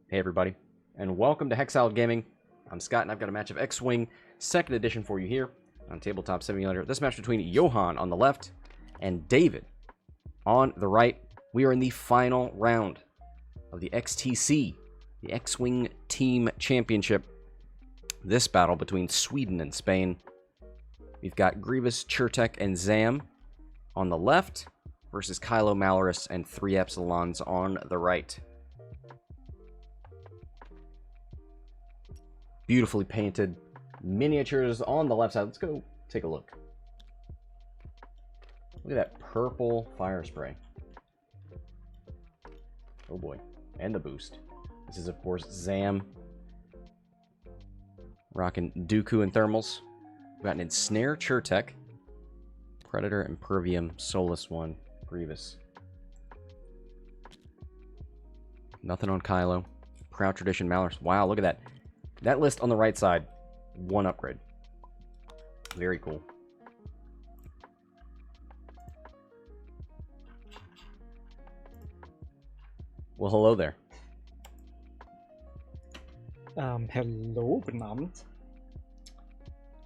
Hey everybody, and welcome to Hexiled Gaming. I'm Scott, and I've got a match of X-Wing 2nd edition for you here on Tabletop Simulator. This match between Johan on the left and David on the right. We are in the final round of the XTC, the X-Wing Team Championship. This battle between Sweden and Spain. We've got Grievous, Chertek, and Zam on the left versus Kylo, Malarus, and 3 Epsilons on the right. Beautifully painted miniatures on the left side. Let's go take a look. Look at that purple fire spray. Oh boy. And the boost. This is, of course, Zam. Rocking Dooku and thermals. We've got an Ensnare Chertek. Predator, Impervium, Solus 1, Grievous. Nothing on Kylo. Proud Tradition, Malarus. Wow, look at that. That list on the right side, 1 upgrade. Very cool. Well, hello there. Hello, guten Abend.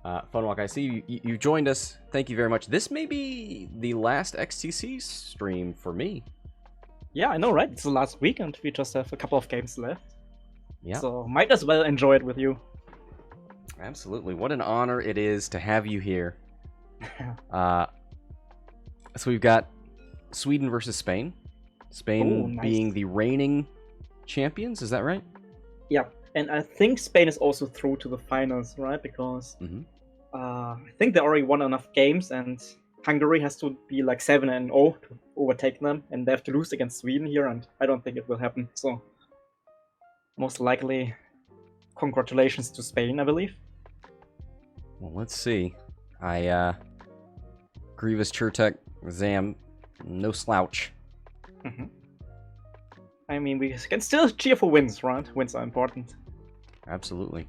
Funwalk, I see you joined us. Thank you very much. This may be the last XTC stream for me. Yeah, I know, right? It's the last week and we just have a couple of games left. Yeah. So might as well enjoy it with you. Absolutely. What an honor it is to have you here. So we've got Sweden versus Spain. Spain nice. being the reigning champions, is that right? Yeah, and I think Spain is also through to the finals, right? Because I think they already won enough games and Hungary has to be like 7-0 to overtake them, and they have to lose against Sweden here, and I don't think it will happen. So most likely, congratulations to Spain, I believe. Well, let's see. Grievous, Chertek, Zam, no slouch. I mean, we can still cheer for wins, right? Wins are important. Absolutely.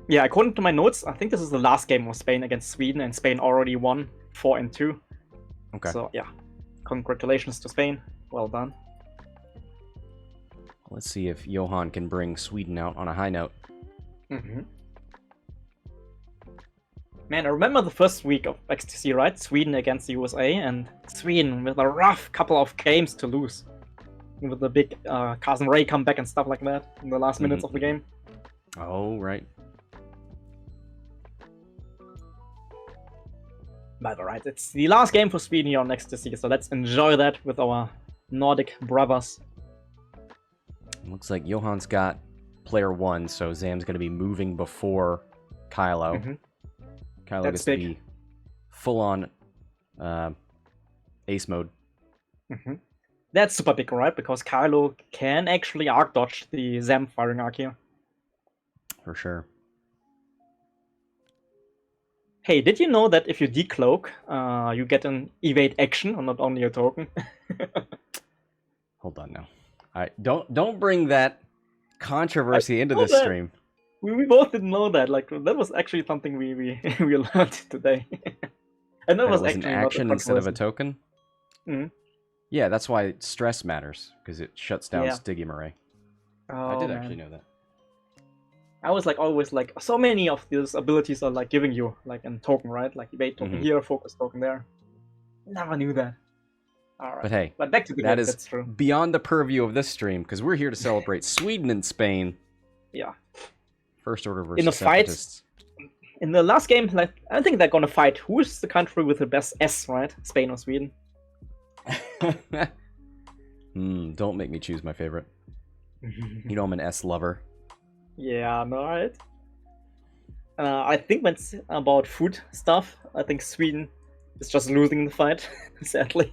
Yeah, according to my notes, I think this is the last game of Spain against Sweden, and Spain already won 4-2. Okay. So, yeah. Congratulations to Spain. Well done. Let's see if Johan can bring Sweden out on a high note. Man, I remember the first week of XTC, right? Sweden against the USA, and Sweden with a rough couple of games to lose. With the big Carson Ray comeback and stuff like that in the last minutes of the game. Oh, right. But alright, it's the last game for Sweden here on XTC, so let's enjoy that with our Nordic brothers. Looks like Johan's got player 1, so Zam's going to be moving before Kylo. Kylo gets to be full-on ace mode. That's super big, right? Because Kylo can actually arc dodge the Zam firing arc here. For sure. Hey, did you know that if you decloak, you get an evade action, or not only a token? Hold on now. Don't bring that controversy into this stream. We both didn't know that. Like, that was actually something we we learned today. And that was actually an action instead of a token. Yeah, that's why stress matters, because it shuts down Stygium Array. I did actually know that. I was like always like, so many of these abilities are like giving you like a token, right? Like evade token here, focus token there. Never knew that. All right. But hey, but back to the that game, is that's true. Beyond the purview of this stream, because we're here to celebrate Sweden and Spain. Yeah. First Order versus in the Separatists. In the last game, like I think they're gonna fight who is the country with the best S, right? Spain or Sweden? Don't make me choose my favorite. You know I'm an S lover. Yeah, no, right? I think when it's about food stuff, I think Sweden is just losing the fight, sadly.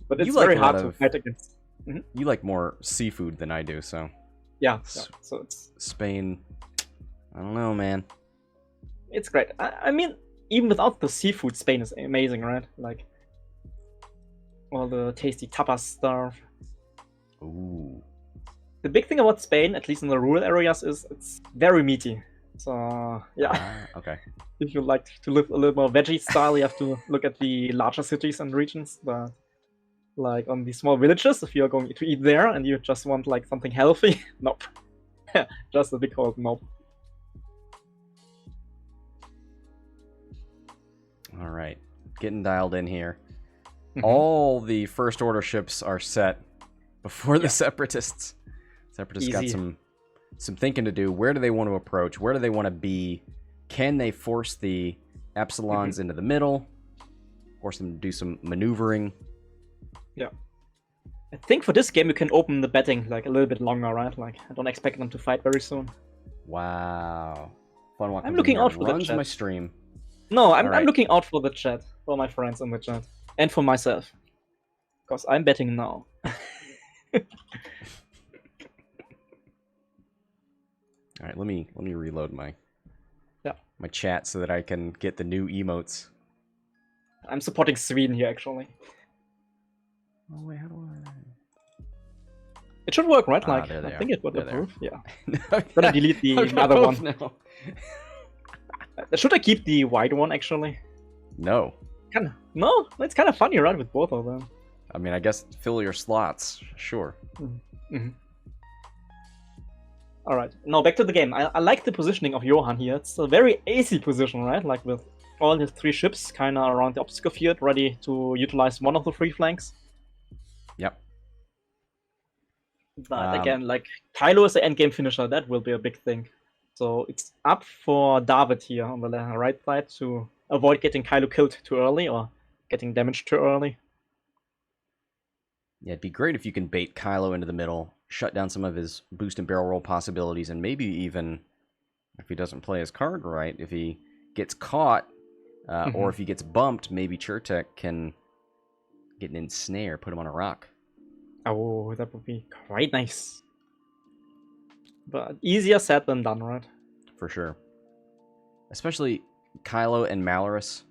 But it's very hard to fight against. You like more seafood than I do, so... Yeah, so it's... Spain... I don't know, man. It's great. I mean, even without the seafood, Spain is amazing, right? Like, all the tasty tapas stuff. Ooh. The big thing about Spain, at least in the rural areas, is it's very meaty. So, yeah. Okay. If you like to live a little more veggie style, you have to look at the larger cities and regions. But like on these small villages, if you're going to eat there and you just want like something healthy. Nope. Just a big old nope. All right, getting dialed in here. All the First Order ships are set before the Separatists. Separatists got some thinking to do. Where do they want to approach? Where do they want to be? Can they force the Epsilons into the middle? Force them to do some maneuvering? Yeah. I think for this game you can open the betting like a little bit longer, right? Like I don't expect them to fight very soon. Wow. Fun walk. I'm looking out for the runs chat. my stream. No, I'm looking out for the chat, for my friends in the chat, and for myself, because I'm betting now. All right, let me reload my chat so that I can get the new emotes. I'm supporting Sweden here actually. Oh wait, how do I? It should work, right? Like I think it would approve. Yeah. I'm gonna delete the other one. now. Should I keep the white one actually? No. No, it's kind of funny, right, with both of them. I mean, I guess fill your slots, sure. All right, now back to the game. I like the positioning of Johan here. It's a very easy position, right? Like with all his 3 ships kind of around the obstacle field, ready to utilize one of the 3 flanks. Yep. But again, like Kylo is the endgame finisher. That will be a big thing. So it's up for David here on the right side to avoid getting Kylo killed too early or getting damaged too early. Yeah, it'd be great if you can bait Kylo into the middle, shut down some of his boost and barrel roll possibilities, and maybe even, if he doesn't play his card right, if he gets caught, or if he gets bumped, maybe Chertek can get an ensnare, put him on a rock. Oh, that would be quite nice. But easier said than done, right? For sure. Especially Kylo and Malarus.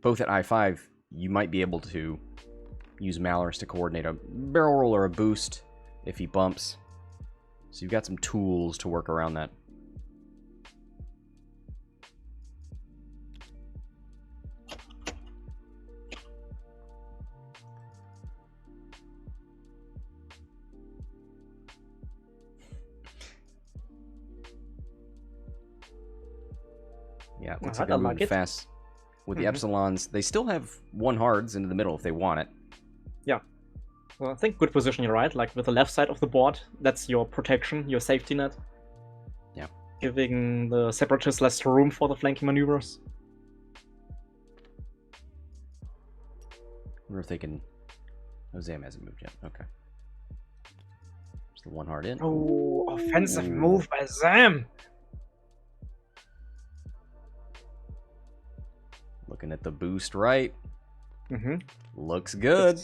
Both at I-5, you might be able to use Malarus to coordinate a barrel roll or a boost if he bumps. So you've got some tools to work around that. Yeah, it looks like they're moving fast. With the Epsilons, they still have 1 hards into the middle if they want it. Yeah. Well, I think good position, you're right. Like with the left side of the board, that's your protection, your safety net. Yeah. Giving the Separatists less room for the flanking maneuvers. I wonder if they can... Oh, Zam hasn't moved yet. Okay. Just the 1 hard in. Oh, offensive move by Zam! Looking at the boost right. Looks good.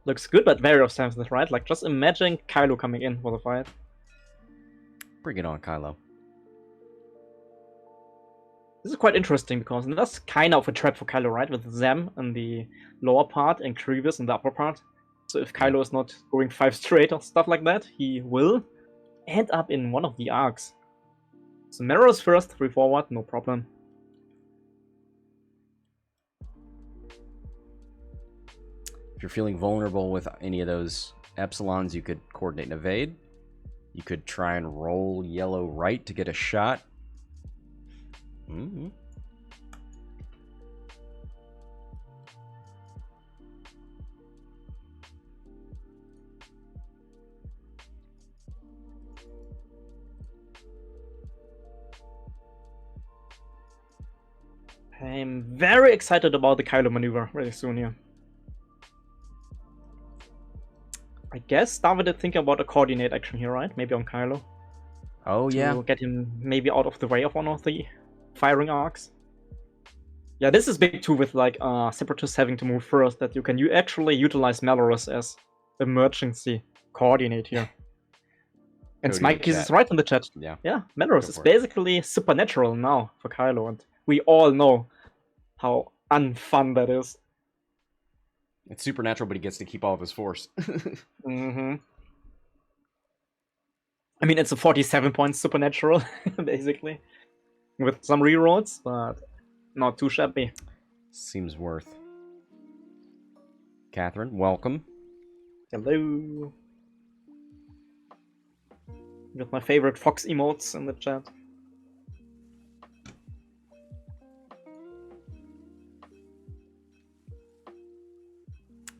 Looks good, but very offensive, right? Like, just imagine Kylo coming in for the fight. Bring it on, Kylo. This is quite interesting because that's kind of a trap for Kylo, right? With Zam in the lower part and Grievous in the upper part. So if Kylo is not going 5 straight or stuff like that, he will end up in one of the arcs. So Malarus first, 3 forward, no problem. If you're feeling vulnerable with any of those Epsilons, you could coordinate and evade. You could try and roll yellow right to get a shot. I'm very excited about the Kylo maneuver very soon here. I guess David did think about a coordinate action here, right? Maybe on Kylo. Oh, yeah. To get him maybe out of the way of one of the firing arcs. Yeah, this is big too with like Separatists having to move first, that you can actually utilize Malarus as emergency coordinate here. And Smikey is right in the chat. Yeah, Malarus is basically supernatural now for Kylo, and we all know how unfun that is. It's supernatural, but he gets to keep all of his force. I mean, it's a 47 points supernatural, basically. With some rerolls, but not too shabby. Seems worth. Catherine, welcome. Hello. Got my favorite fox emotes in the chat.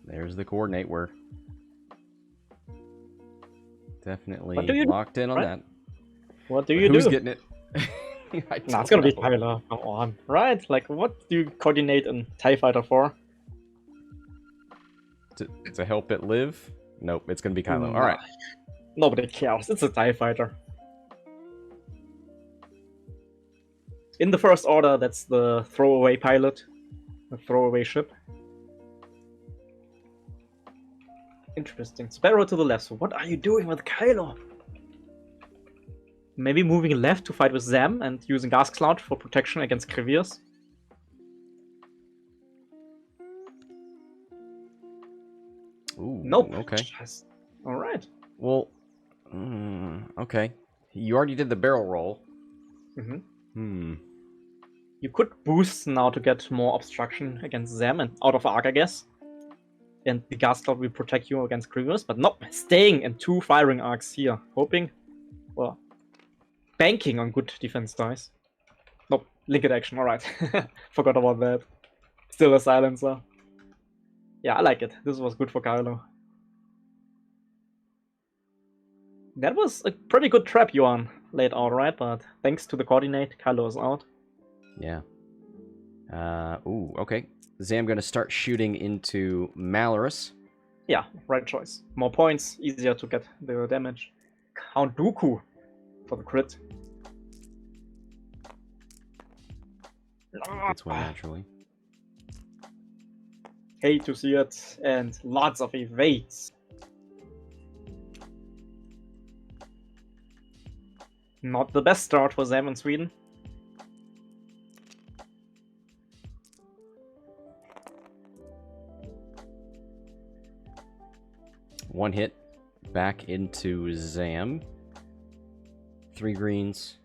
There's the coordinate. We're definitely do locked in on right? that. What do you Who's do? getting it? Nah, it's gonna be Kylo. Come on, right? Like, what do you coordinate a TIE fighter for? To help it live? Nope, it's gonna be Kylo. All right. Nobody cares. It's a TIE fighter. In the First Order, that's the throwaway pilot, the throwaway ship. Interesting. Sparrow to the left. So what are you doing with Kylo? Maybe moving left to fight with Zam and using Gas Cloud for protection against Grievous. Ooh, Nope. okay. Alright. Well, okay. You already did the barrel roll. You could boost now to get more obstruction against Zam and out of arc, I guess. And the Gas Cloud will protect you against Grievous, but nope. Staying in 2 firing arcs here. Hoping, well, banking on good defense dice. Nope. Linked action, alright. Forgot about that. Still a silencer. Yeah, I like it. This was good for Kylo. That was a pretty good trap Johan laid out, right? But thanks to the coordinate, Kylo is out. Yeah. Ooh, okay. Zam gonna start shooting into Malarus. Yeah, right choice. More points, easier to get the damage. Count Dooku for the crit. Gets one naturally. Hate to see it, and lots of evades. Not the best start for Zam in Sweden. One hit back into Zam. 3 greens.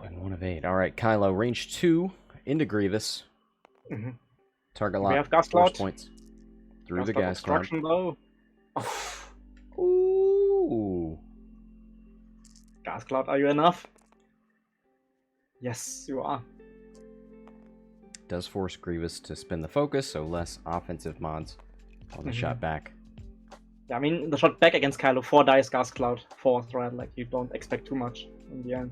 And 1 of 8. All right, Kylo, range 2 into Grievous. Target lock. We have gas force cloud. points through the gas cloud. Though. Ooh. Gas cloud, are you enough? Yes, you are. Does force Grievous to spin the focus, so less offensive mods on the shot back. Yeah, I mean, the shot back against Kylo, 4 dice, gas cloud, 4th, right? Like, you don't expect too much in the end.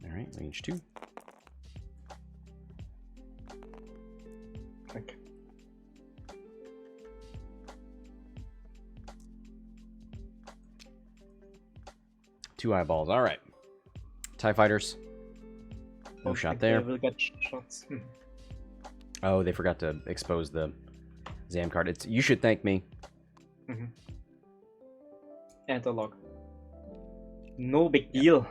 Alright, range 2. Click. Two eyeballs. Alright. TIE fighters. No shot there. They will get shots. Oh, they forgot to expose the Zam card. It's you should thank me. And a log. No big deal.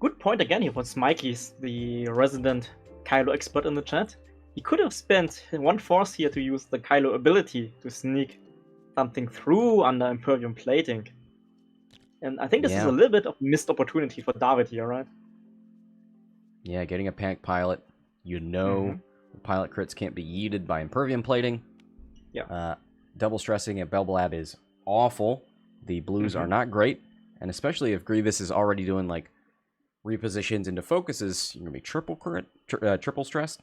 Good point again here for Smikey's, the resident Kylo expert in the chat. He could have spent 1 force here to use the Kylo ability to sneak something through under Imperium plating. And I think this is a little bit of missed opportunity for David here, right? Yeah, getting a panic pilot. You know the pilot crits can't be yeeted by Impervium plating. Yeah. Double stressing at Belblab is awful. The blues are not great. And especially if Grievous is already doing like repositions into focuses, you're going to be triple crit, triple stressed.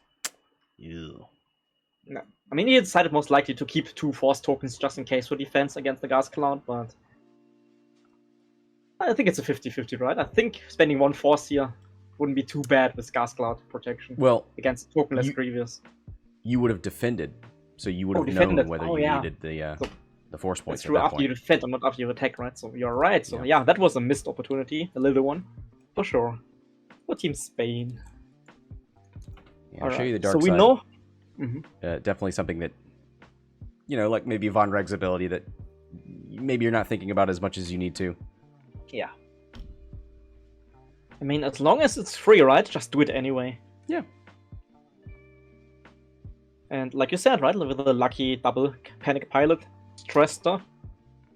Ew. No. I mean, he decided most likely to keep 2 force tokens just in case for defense against the gas cloud, but I think it's a 50-50, right? I think spending 1 force here wouldn't be too bad with gas cloud protection. Well, against tokenless Grievous. You would have defended, so you would have known whether you needed the force points. It's true, after you defend and not after you attack, right? So you're right. So yeah, that was a missed opportunity, a little one, for sure. For Team Spain. Yeah, I'll show you the dark side. So we side. know... Definitely something that, you know, like maybe Von Reg's ability that maybe you're not thinking about as much as you need to. Yeah. I mean, as long as it's free, right? Just do it anyway. Yeah. And like you said, right? With the lucky double panic pilot stress stuff,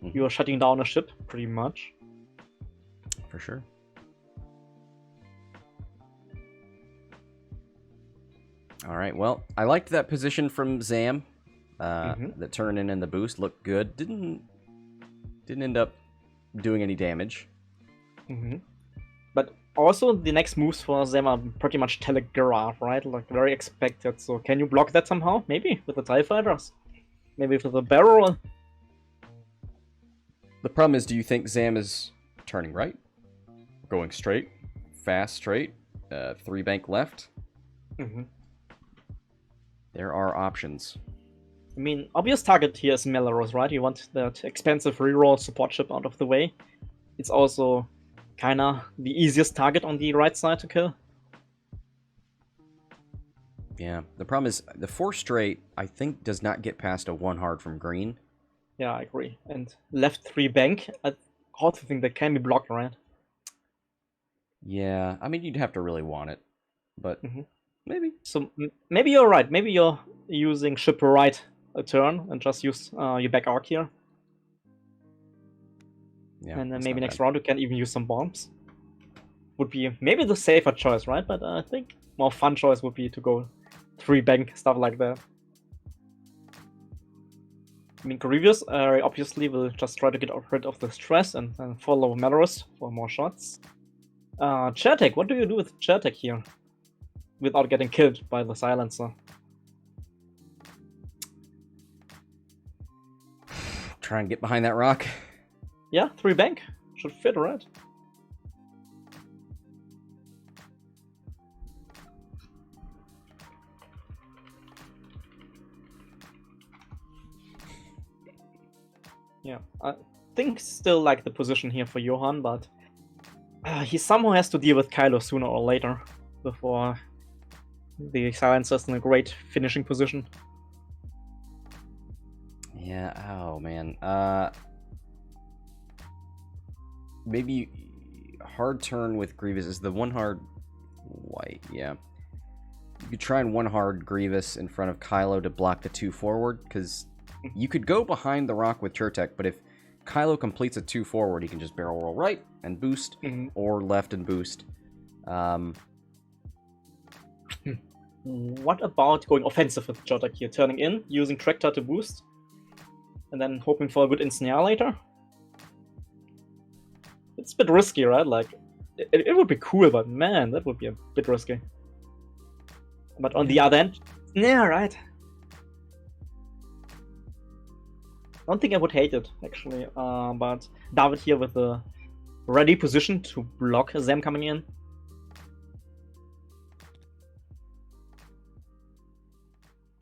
you're shutting down a ship, pretty much. For sure. All right, well, I liked that position from Zam. The turn in and the boost looked good. Didn't end up doing any damage. But also, the next moves for Zam are pretty much telegraph, right? Like, very expected. So can you block that somehow? Maybe with the TIE fighters? Maybe with the barrel? The problem is, do you think Zam is turning right? Going straight? Fast straight? 3 bank left? There are options. I mean, obvious target here is Malarus, right? You want that expensive reroll support ship out of the way. It's also kinda the easiest target on the right side to kill. Yeah, the problem is the 4 straight, I think, does not get past a 1 hard from green. Yeah, I agree. And left 3 bank, I also think that can be blocked, right? Yeah, I mean, you'd have to really want it, but maybe. So maybe you're right. Maybe you're using ship right a turn and just use your back arc here. Yeah, and then maybe next round you can even use some bombs. Would be maybe the safer choice, right? But I think more fun choice would be to go 3 bank, stuff like that. I mean, Grievous obviously will just try to get rid of the stress and follow Malarus for more shots. Chertek, what do you do with Chertek here? Without getting killed by the silencer. Try and get behind that rock. Yeah, 3 bank. Should fit, right? Yeah, I think still like the position here for Johan, but he somehow has to deal with Kylo sooner or later before the silencer's in a great finishing position. Yeah, oh man. Maybe hard turn with Grievous is the 1 hard white, yeah. You could try and 1 hard Grievous in front of Kylo to block the 2 forward, because you could go behind the rock with Chertek, but if Kylo completes a 2 forward, he can just barrel roll right and boost, or left and boost. What about going offensive with Chertek here? Turning in, using Tractor to boost, and then hoping for a good ensnare later? It's a bit risky, right? Like, it would be cool, but man, that would be a bit risky. But on the other end, yeah, right. I don't think I would hate it, actually. But David here with a ready position to block Zam coming in.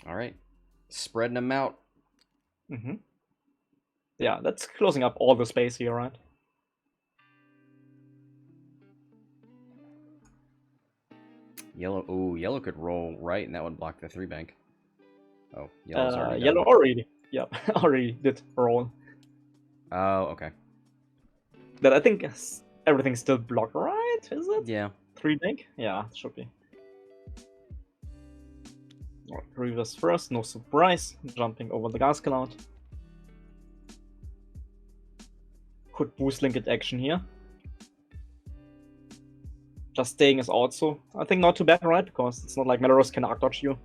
Alright. Spreading them out. Yeah, that's closing up all the space here, right? Yellow, ooh, yellow could roll right, and that would block the 3 bank. Oh, yellow's already yellow done. already did roll. Oh, okay. But I think everything's still blocked, right? Is it? Yeah. 3 bank? Yeah, it should be. Grievous first, no surprise. Jumping over the gas cloud. Could boost linked action here. Just staying is also, I think, not too bad, right? Because it's not like Malarus can arc dodge you.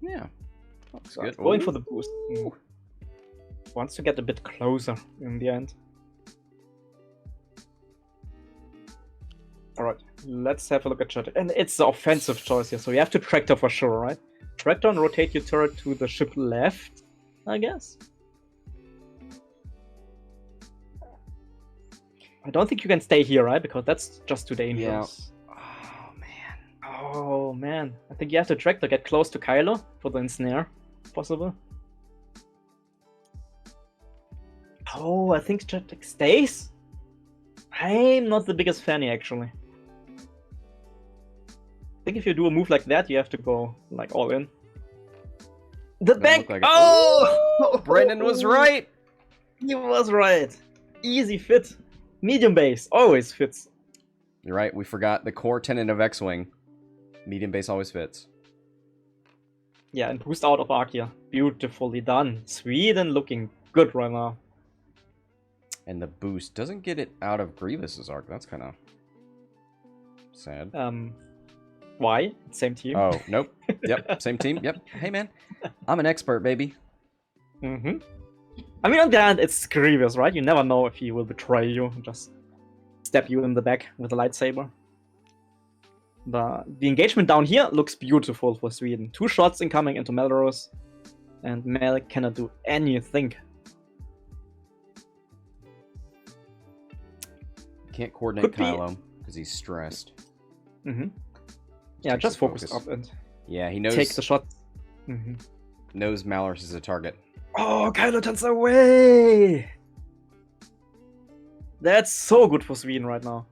Yeah. Looks good. Going for the boost. Wants to get a bit closer in the end. Alright, let's have a look at Chertek. And it's the offensive choice here, so you have to Tractor for sure, right? Tractor and rotate your turret to the ship left, I guess. I don't think you can stay here, right? Because that's just too dangerous. Yeah. Oh, man. Oh, man. I think you have to Tractor, get close to Kylo for the ensnare, if possible. Oh, I think Chertek stays? I'm not the biggest fan here, actually. think if you do a move like that, you have to go like all in. The bank! Like oh! Brendan was right! He was right. Easy fit. Medium base always fits. You're right, we forgot the core tenet of X-Wing. Medium base always fits. Yeah, and boost out of Arkia. Beautifully done. Sweden looking good right now. And the boost doesn't get it out of Grievous's arc. That's kind of sad. Why? Same team. Oh, nope. Yep, same team. Yep. Hey, man. I'm an expert, baby. Mm-hmm. I mean, on the end, it's Grievous, right? You never know if he will betray you and just stab you in the back with a lightsaber. The engagement down here looks beautiful for Sweden. 2 shots incoming into Malarus, and Mel cannot do anything. Can't coordinate Kylo because he's stressed. Mm-hmm. Yeah, just focus up and yeah, he knows. Take the shot. Mm-hmm. Knows Malarus is a target. Oh, Kylo turns away! That's so good for Sweden right now.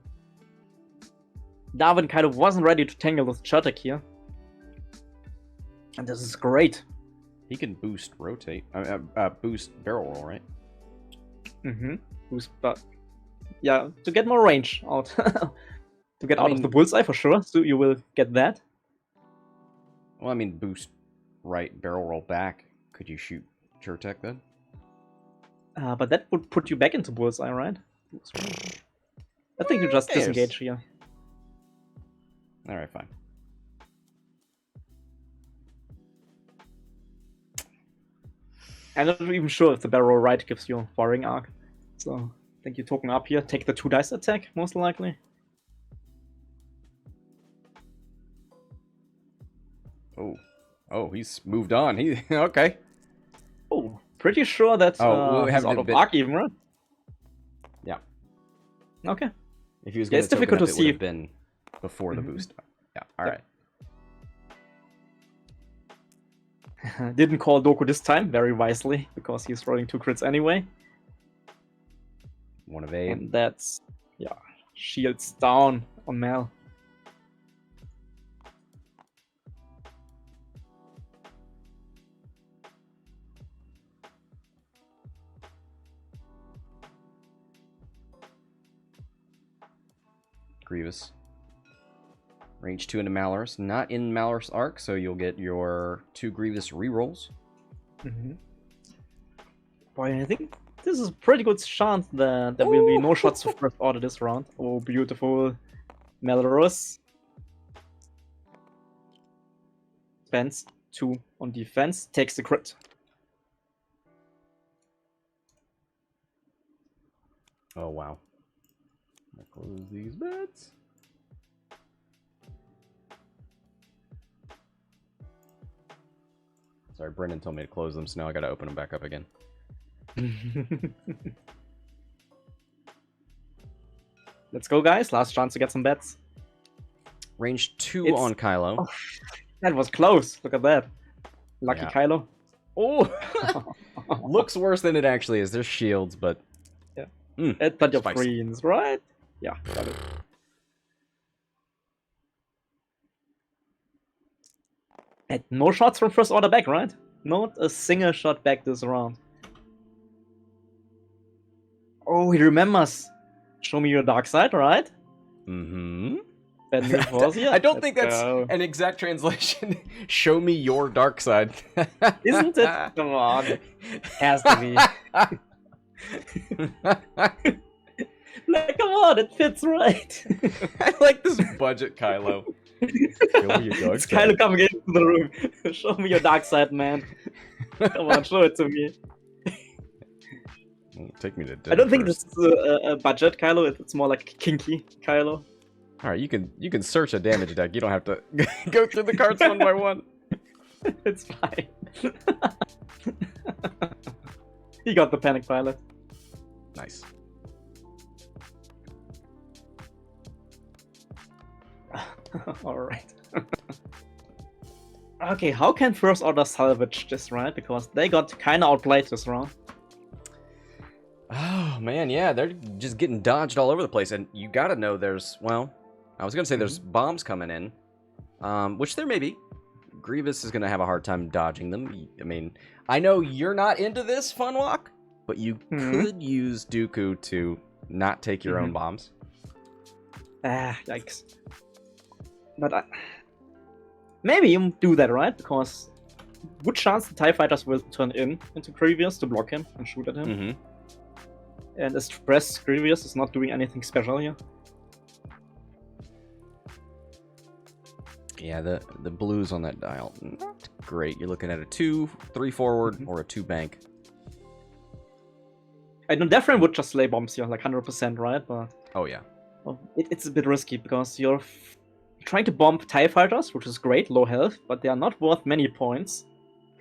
Darwin kind of wasn't ready to tangle with Chertek here. And this is great. He can boost rotate. Boost barrel roll, right? Mm-hmm. Boost, but yeah, to get more range out. To get out of the bullseye for sure, so you will get that. Well, I mean, boost right, barrel roll back. Could you shoot Chertek then? But that would put you back into bullseye, right? I think you just disengage here. Alright, fine. I'm not even sure if the barrel right gives you firing arc. So, I think you token up here, take the 2 dice attack, most likely. Oh, he's moved on. He okay. Oh, pretty sure that he's out of arc even, right? Yeah. Okay. If he was going to difficult to see. It would have been before the boost. Yeah. All right. Didn't call Doku this time, very wisely, because he's rolling 2 crits anyway. 1 of 8. And that's shields down on Mel. Grievous. Range 2 into Malarus. Not in Malarus arc, so you'll get your 2 Grievous rerolls. Mm-hmm. Boy, I think this is a pretty good chance that there will be no shots to first order this round. Oh, beautiful. Malarus. Spends 2 on defense, takes the crit. Oh, wow. Close these bets. Sorry, Brendan told me to close them, so now I gotta open them back up again. Let's go, guys. Last chance to get some bets. Range 2 on Kylo. Oh, that was close. Look at that. Lucky Kylo. Oh! Looks worse than it actually is. There's shields, but... yeah. Plenty of greens, right? Yeah, got it. And no shots from first order back, right? Not a single shot back this round. Oh, he remembers. Show me your dark side, right? Mm-hmm. I don't think that's an exact translation. Show me your dark side. Isn't it? Come on. It has to be. Like, come on, it fits right. I like this budget, Kylo. Show me your dark side. Kylo coming into the room. Show me your dark side, man. Come on, show it to me. Take me to dinner. I don't think this is a budget Kylo. It's more like kinky Kylo. All right, you can search a damage deck. You don't have to go through the cards one by one. It's fine. He got the panic pilot. Nice. Alright. Okay, how can First Order salvage this, right? Because they got kinda outplayed this round. Oh, man, yeah, they're just getting dodged all over the place. And you gotta know there's, well, I was gonna say there's bombs coming in. which there may be. Grievous is going to have a hard time dodging them. I mean, I know you're not into this, Funwalk, but you could use Dooku to not take your own bombs. Yikes. But maybe you do that, right? Because good chance the TIE fighters will turn into Grievous to block him and shoot at him. And a stressed Grievous is not doing anything special here. Yeah, the blues on that dial, not great. You're looking at a 2-3 forward or a 2 bank. I know Deathrain would just lay bombs here, like 100%, right? But oh yeah. Well, it's a bit risky because you're trying to bomb TIE fighters, which is great, low health, but they are not worth many points.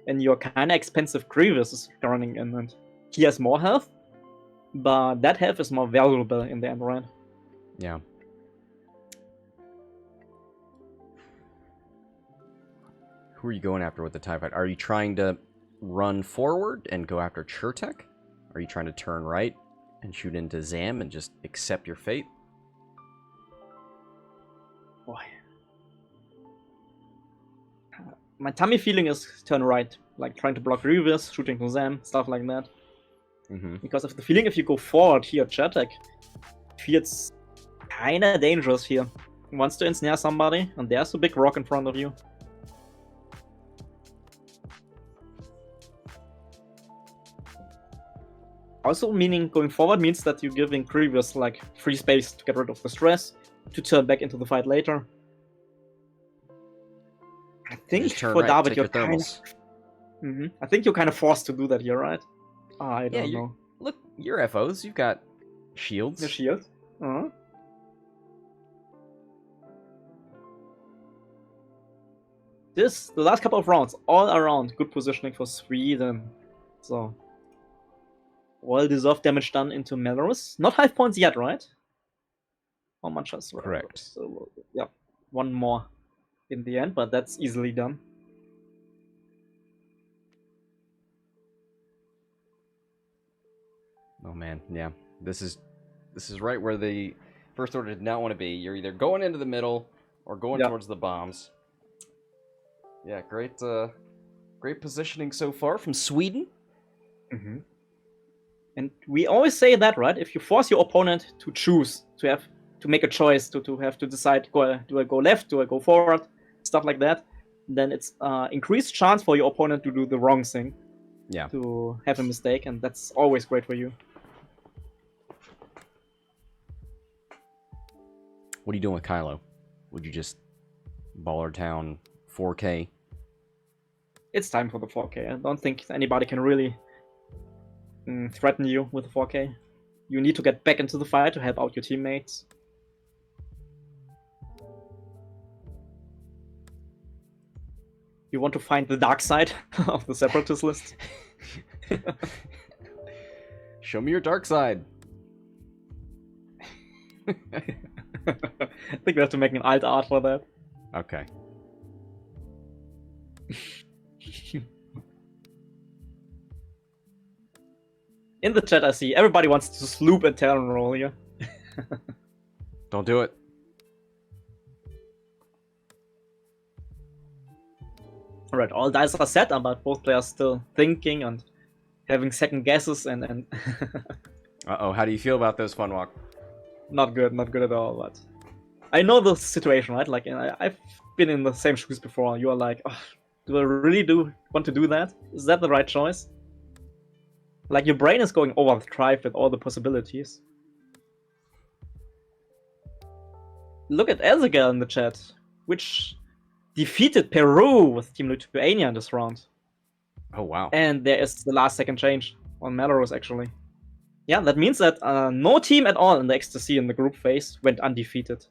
And your kind of expensive Grievous is running in, and he has more health, but that health is more valuable in the end, right? Yeah. Who are you going after with the TIE fighter? Are you trying to run forward and go after Chertek? Are you trying to turn right and shoot into Zam and just accept your fate? Boy. My tummy feeling is turn right. Like trying to block Grievous, shooting to Zam, stuff like that. Because of the feeling if you go forward here, Chertek feels kinda dangerous here. He wants to ensnare somebody, and there's a big rock in front of you. Also, meaning going forward means that you're giving Grievous like free space to get rid of the stress, to turn back into the fight later. I think for David you're kind of... I think you're kind of forced to do that here, right? I don't know. Look, you're FOs. You've got shields. The shield. The last couple of rounds, all around, good positioning for Sweden. So, well-deserved damage done into Malarus. Not 5 points yet, right? How much has... Correct. So, yeah, one more in the end, but that's easily done. Oh man, yeah. This is right where the First Order did not want to be. You're either going into the middle or going towards the bombs. Yeah, great positioning so far from Sweden. And we always say that, right? If you force your opponent to choose, to make a choice, to have to decide, do I go left, do I go forward, stuff like that, then it's increased chance for your opponent to do the wrong thing. Yeah. To have a mistake, and that's always great for you. What are you doing with Kylo? Would you just Baller Town 4K? It's time for the 4K. I don't think anybody can really threaten you with the 4K. You need to get back into the fight to help out your teammates. You want to find the dark side of the Separatist list? Show me your dark side. I think we have to make an alt art for that. Okay. In the chat I see everybody wants to sloop and Talon roll here. Don't do it. Alright, all dice are set, but both players still thinking and having second guesses and Uh-oh, how do you feel about this, Funwalk? Not good at all, but... I know the situation, right? Like, I've been in the same shoes before. You are like, oh, do I really want to do that? Is that the right choice? Like, your brain is going overdrive with all the possibilities. Look at Ezekiel in the chat, which defeated Peru with Team Lithuania in this round. Oh, wow. And there is the last second change on Malarus, actually. Yeah, that means that no team at all in the XTC in the group phase went undefeated.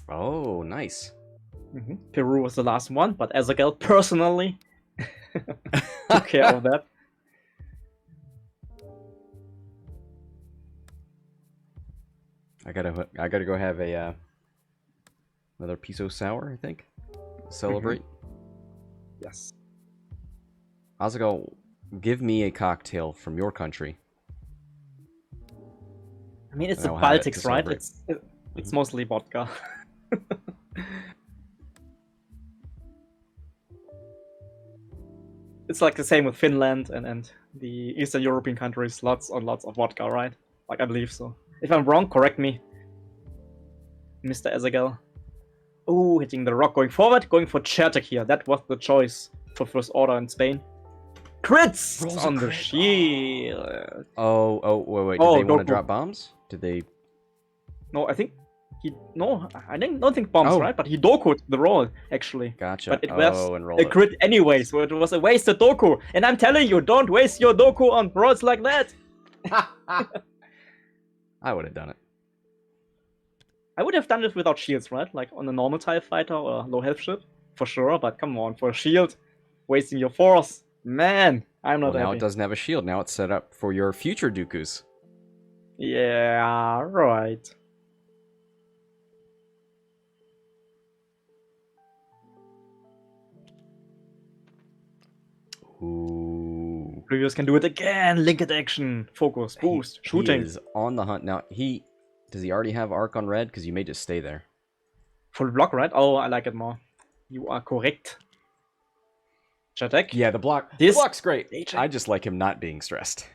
Oh, nice. Peru was the last one, but Ezekiel personally took care of that. I gotta go have a another piso sour, I think. Celebrate. Yes. Azaghal, give me a cocktail from your country. I mean, it's the Baltics, right? It's mostly vodka. it's like the same with Finland and the Eastern European countries. Lots and lots of vodka, right? Like, I believe so. If I'm wrong, correct me, Mr. Ezegal. Oh, hitting the rock, going forward, going for Chertek here. That was the choice for First Order in Spain. Crits Rolls on a the crit. shield. Wait. Did they want to Doku. drop bombs? Did they? No, I think I don't think bombs, right? But he doku'd the roll, actually. Gotcha. But it was and roll a crit anyway, so it was a wasted doku. And I'm telling you, don't waste your doku on rolls like that. I would have done it. I would have done it without shields, right? Like on a normal TIE fighter or low health ship, for sure. But come on, for a shield, wasting your force, man, I'm not Now happy. it doesn't have a shield. Now it's set up for your future Dooku's. Yeah, right. Ooh. Grievous can do it again. Linked action, focus, boost, shooting. He is on the hunt now. Does he already have arc on red? Because you may just stay there. Full block, right? Oh, I like it more. You are correct. Chertek? Yeah, the block's great. I just like him not being stressed.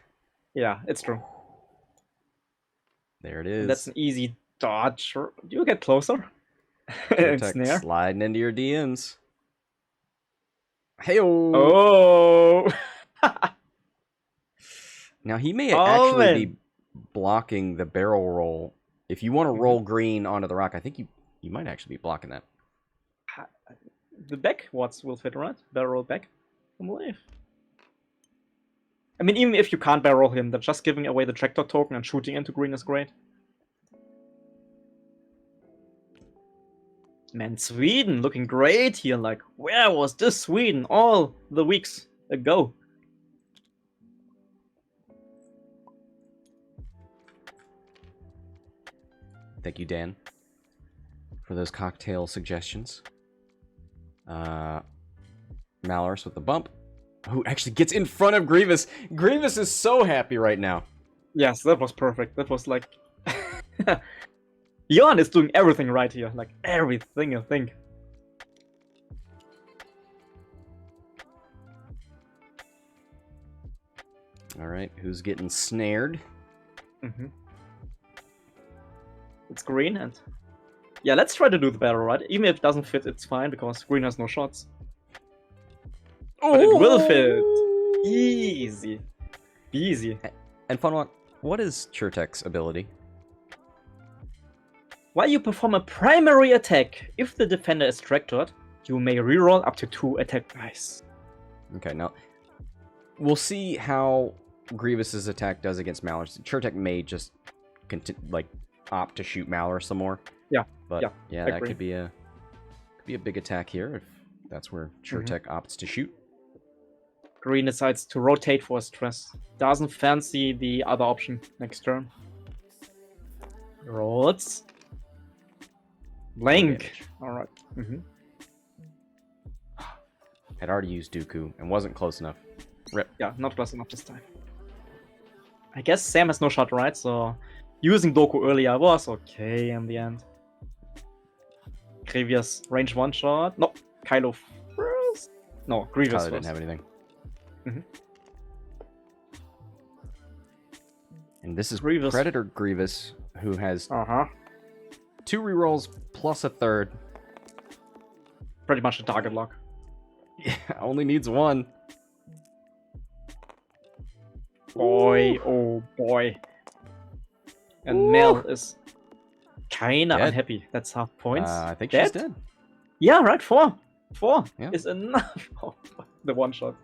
Yeah, it's true. There it is. That's an easy dodge. Do you get closer? And snare. Sliding into your DMs. Hey-oh! Oh! Now, he may actually be blocking the barrel roll. If you want to roll green onto the rock, I think you might actually be blocking that. The back wards will fit, right? Barrel roll back, I believe. I mean, even if you can't barrel roll him, then just giving away the tractor token and shooting into green is great. Man, Sweden looking great here. Like, where was this Sweden all the weeks ago? Thank you, Dan, for those cocktail suggestions. Malarus with the bump. Who actually gets in front of Grievous. Grievous is so happy right now. Yes, that was perfect. That was like... Johan is doing everything right here. Like, everything, I think. Alright, who's getting snared? It's green and... Yeah, let's try to do the barrel, right? Even if it doesn't fit, it's fine, because green has no shots. But it will fit! Easy. Easy. And Funwalk, what is Chertek's ability? While you perform a primary attack, if the defender is tractored, you may reroll up to 2 attack dice. Okay, now we'll see how Grievous's attack does against Malarus. Chertek may just opt to shoot Malarus some more. Yeah. But yeah, that could be a big attack here if that's where Chertek opts to shoot. Green decides to rotate for stress. Doesn't fancy the other option next turn. Rolls. Blank. Alright. Had already used Dooku and wasn't close enough. Rip. Yeah, not close enough this time. I guess Sam has no shot, right? So using Doku earlier was okay in the end. Grievous range 1 shot. No, Kylo first. No, Grievous Kylo first. didn't have anything. And this is Grievous. Predator Grievous, who has 2 rerolls plus a third. Pretty much a target lock. Yeah, only needs 1. Boy, oh boy. And Mel is kinda unhappy. That's half points. I think she's dead. Yeah, right, 4. 4 Yeah. is enough. Oh, the one shot.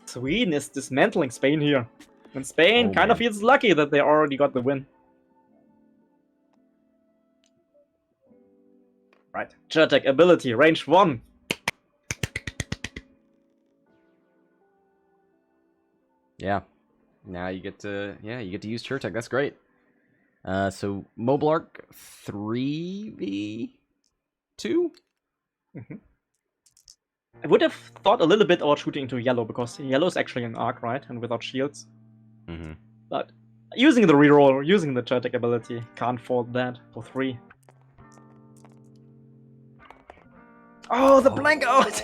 Sweden is dismantling Spain here. And Spain kind of feels lucky that they already got the win. Right. Chertek ability, range 1. Yeah. Now you get to use Chertek. That's great. So Mobile Arc 3v2? I would have thought a little bit about shooting into yellow, because yellow is actually an arc, right? And without shields. But using the reroll, using the Chertek ability, can't fault that for 3. Oh, the blank out!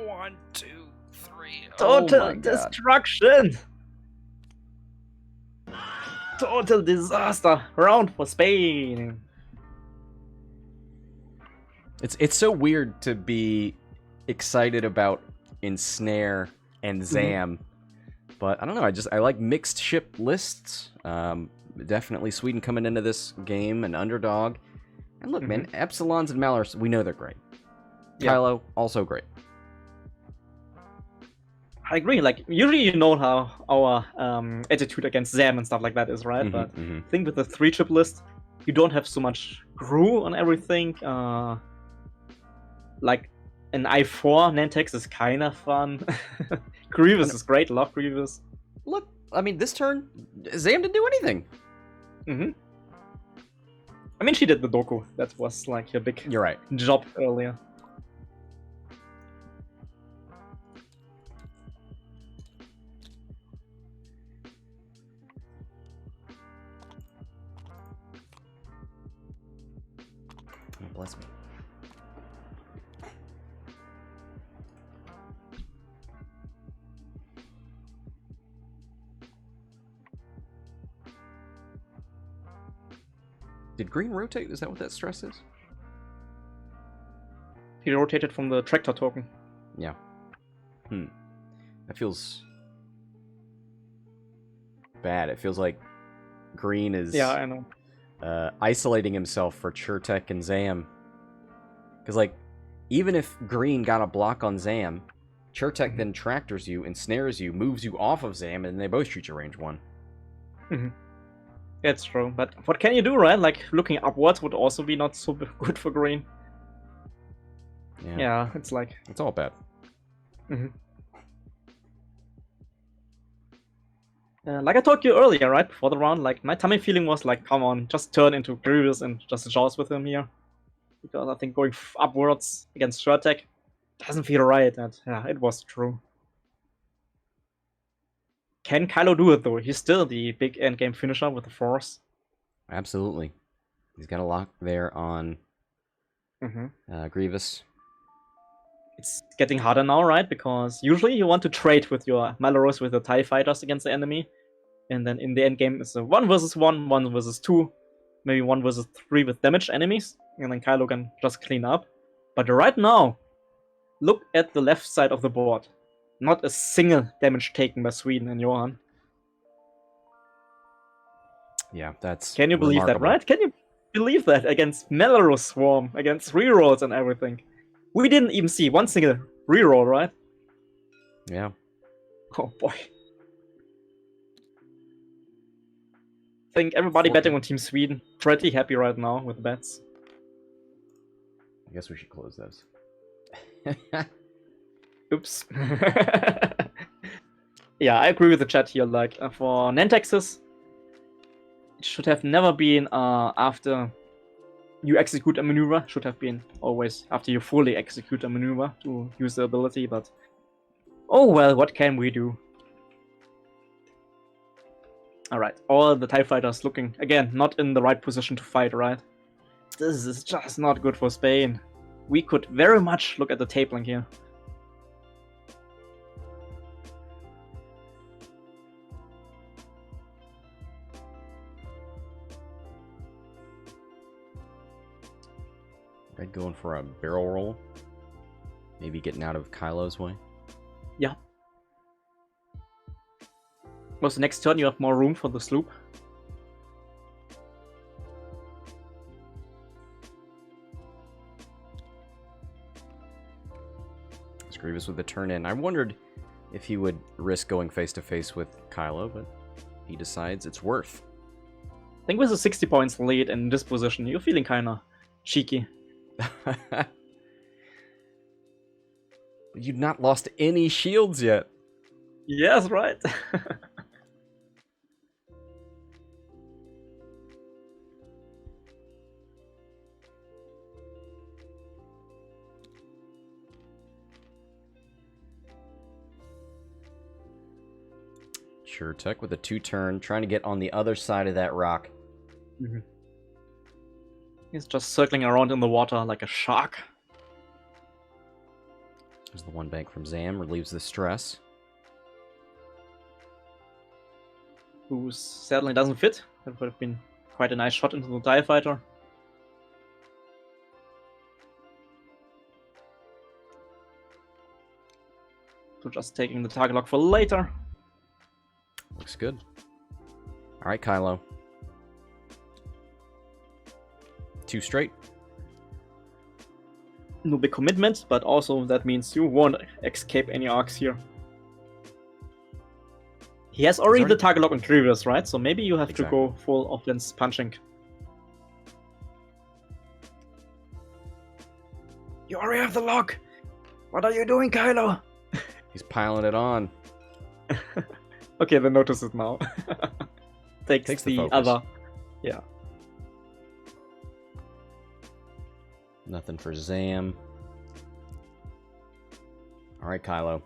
1, 2, Total my God. destruction! Total disaster! Round for Spain! It's so weird to be excited about Ensnare and Zam, but I don't know. I like mixed ship lists. Definitely Sweden coming into this game an underdog, and look, man, Epsilons and Malarus, we know they're great. Kylo also great. I agree. Like usually, you know how our attitude against Zam and stuff like that is, right? But I think with the 3-chip list, you don't have so much crew on everything. Like an I4 Nantex is kind of fun. Grievous is great. Love Grievous. Look, I mean, this turn, Zam didn't do anything. I mean, she did the Doku. That was like her big You're right. job earlier. Oh, bless me. Did green rotate? Is that what that stress is? He rotated from the tractor token. Yeah. That feels bad. It feels like green is I know. Isolating himself for Chertek and Zam. Because, like, even if green got a block on Zam, Chertek then tractors you, ensnares you, moves you off of Zam, and they both shoot your range 1. That's true, but what can you do, right? Like, looking upwards would also be not so good for green. Yeah, it's like... It's all bad. Like I told you earlier, right, before the round, like, my tummy feeling was like, come on, just turn into Grievous and just jaws with him here. Because I think going upwards against Chertek doesn't feel right, and yeah, it was true. Can Kylo do it, though? He's still the big endgame finisher with the Force. Absolutely. He's got a lock there on Grievous. It's getting harder now, right? Because usually you want to trade with your Malarus with the TIE fighters against the enemy. And then in the endgame it's a 1 versus 1, 1 versus 2, maybe 1 versus 3 with damaged enemies. And then Kylo can just clean up. But right now, look at the left side of the board. Not a single damage taken by Sweden and Johan. Yeah, that's Can you believe remarkable. that, right? Can you believe that against Malarus Swarm, against rerolls and everything? We didn't even see one single reroll, right? Yeah. Oh boy. I think everybody betting on Team Sweden pretty happy right now with bets. I guess we should close those. Oops. Yeah, I agree with the chat here. Like, for Nantexes, it should have never been after you execute a maneuver. Should have been always after you fully execute a maneuver to use the ability, but oh well, what can we do? Alright, all the TIE fighters looking, again, not in the right position to fight, right? This is just not good for Spain. We could very much look at the tabling here. Red going for a barrel roll. Maybe getting out of Kylo's way. Yeah. Was the next turn you have more room for the sloop? Grievous with the turn in. I wondered if he would risk going face to face with Kylo, but he decides it's worth. I think with a 60 points lead in this position, you're feeling kinda cheeky. You've not lost any shields yet. Yes, right. Chertek with a 2-turn, trying to get on the other side of that rock. He's just circling around in the water like a shark. There's the 1 bank from Zam, relieves the stress. who sadly doesn't fit. That would have been quite a nice shot into the TIE Fighter. So just taking the target lock for later. Looks good. All right, Kylo. 2 straight. No big commitment, but also that means you won't escape any arcs here. He has already the target lock on Grievous, right? So maybe you have to go full offense punching. You already have the lock! What are you doing, Kylo? He's piling it on. Okay, then notice it now. Takes the other. Yeah. Nothing for Zam. Alright, Kylo.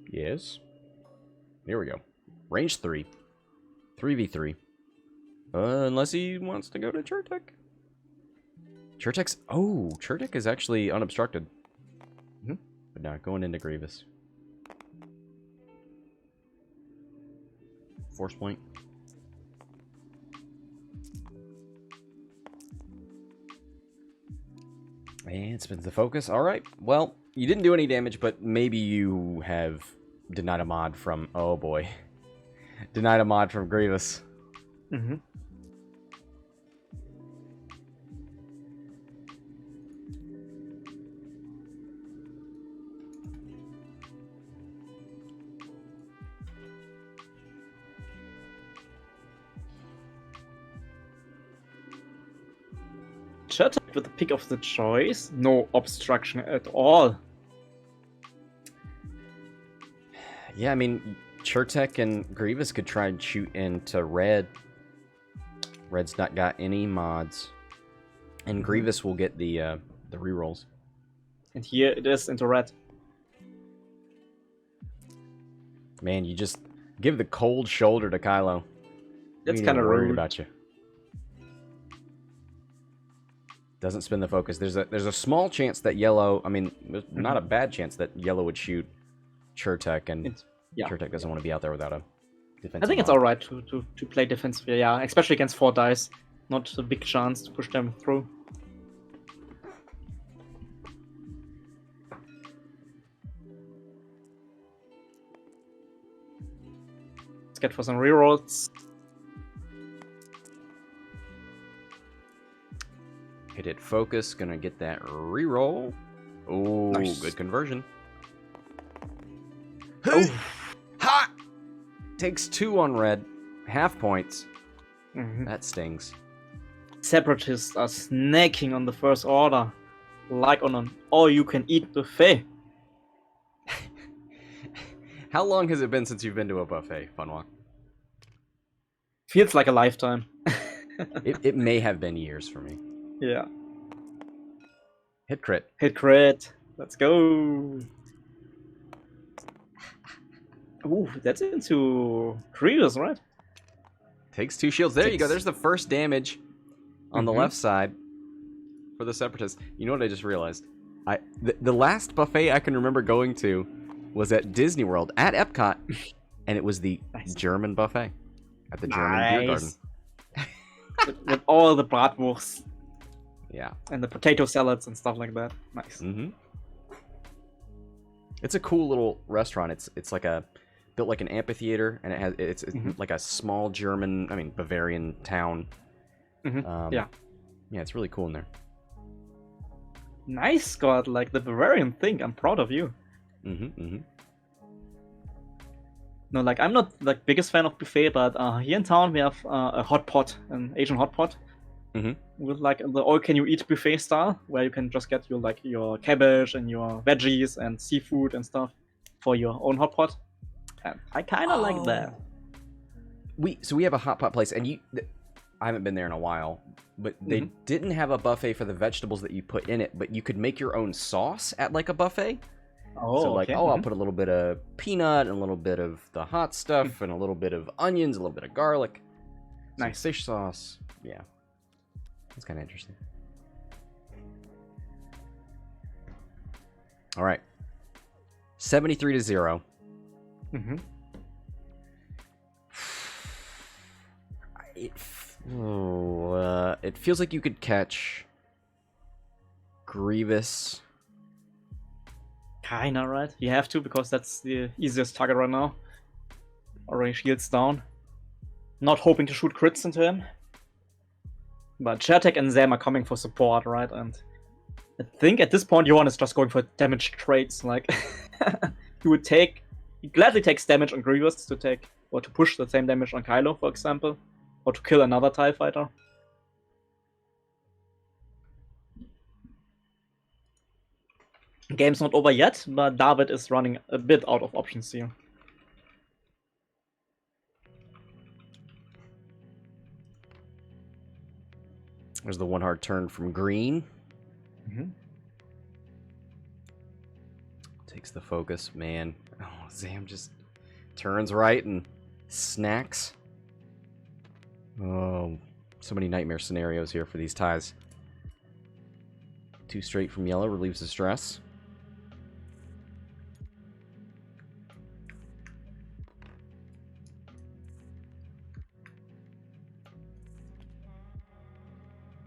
Yes. Here we go. Range 3. 3v3. Unless he wants to go to Chertek. Chertek is actually unobstructed. But not going into Grievous. Force point. And spins the focus. Alright. Well, you didn't do any damage, but maybe you have denied a mod from... Oh boy. Denied a mod from Grievous. Chertek with the pick of the choice. No obstruction at all. Yeah, I mean, Chertek and Grievous could try and shoot into Red. Red's not got any mods. And Grievous will get the rerolls. And here it is into Red. Man, you just give the cold shoulder to Kylo. That's kind of worried rude about you. Doesn't spin the focus. There's a small chance that Yellow... I mean, not a bad chance that Yellow would shoot Chertek, and Chertek doesn't want to be out there without a defensive I think it's alright to play defensive, yeah, especially against 4 dice. Not a big chance to push them through. Let's get for some rerolls. Hit focus, gonna get that reroll. Oh, nice. Good conversion. Oh. Ha! Takes 2 on Red. Half points. That stings. Separatists are snacking on the First Order. Like on an all-you-can-eat buffet. How long has it been since you've been to a buffet, Funwalk? Feels like a lifetime. it may have been years for me. Yeah. Hit crit. Hit crit. Let's go. Ooh, that's into Grievous, right? Takes 2 shields. There you go. There's the first damage on the left side for the Separatists. You know what I just realized? The last buffet I can remember going to was at Disney World, at Epcot, and it was the German buffet at the German beer garden. with all the bratwurst. Yeah. And the potato salads and stuff like that. Nice. It's a cool little restaurant. It's like built like an amphitheater, and it's like a small German, Bavarian town. Yeah, it's really cool in there. Nice, Scott. Like the Bavarian thing. I'm proud of you. No, like I'm not like biggest fan of buffet, but here in town we have a hot pot, an Asian hot pot. With like the all-can-you-eat buffet style, where you can just get your cabbage and your veggies and seafood and stuff for your own hot pot. And I kind of like that. So we have a hot pot place, and I haven't been there in a while, but they didn't have a buffet for the vegetables that you put in it, but you could make your own sauce at like a buffet. So I'll put a little bit of peanut and a little bit of the hot stuff and a little bit of onions, a little bit of garlic. Nice. Fish sauce. Yeah. That's kind of interesting. All right. 73-0. Mm-hmm. It feels like you could catch Grievous. Kinda, right? You have to, because that's the easiest target right now. Already shields down. Not hoping to shoot crits into him. But Chertek and Zam are coming for support, right? And I think at this point Johan is just going for damage trades. Like, he gladly takes damage on Grievous to take, or to push the same damage on Kylo, for example. Or to kill another TIE fighter. Game's not over yet, but David is running a bit out of options here. There's the one hard turn from green. Mm-hmm. Takes the focus, man. Oh, Zam just turns right and snacks. Oh, so many nightmare scenarios here for these ties. 2 straight from yellow relieves the stress.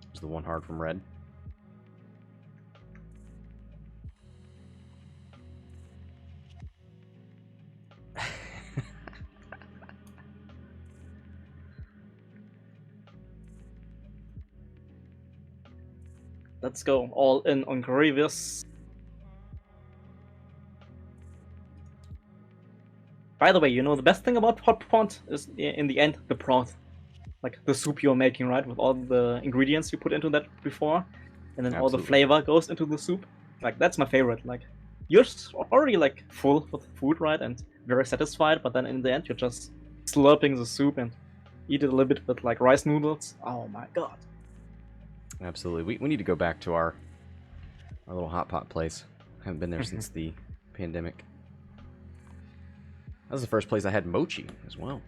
There's the one hard from red. Let's go all in on Grievous. By the way, you know, the best thing about hot pot is, in the end, the broth. Like the soup you're making, right? With all the ingredients you put into that before. And then all the flavor goes into the soup. Like, that's my favorite. Like, you're already, like, full with food, right? And very satisfied. But then in the end, you're just slurping the soup and eat it a little bit with, like, rice noodles. Oh my god. Absolutely. We need to go back to our little hot pot place. Haven't been there since the pandemic. That was the first place I had mochi as well.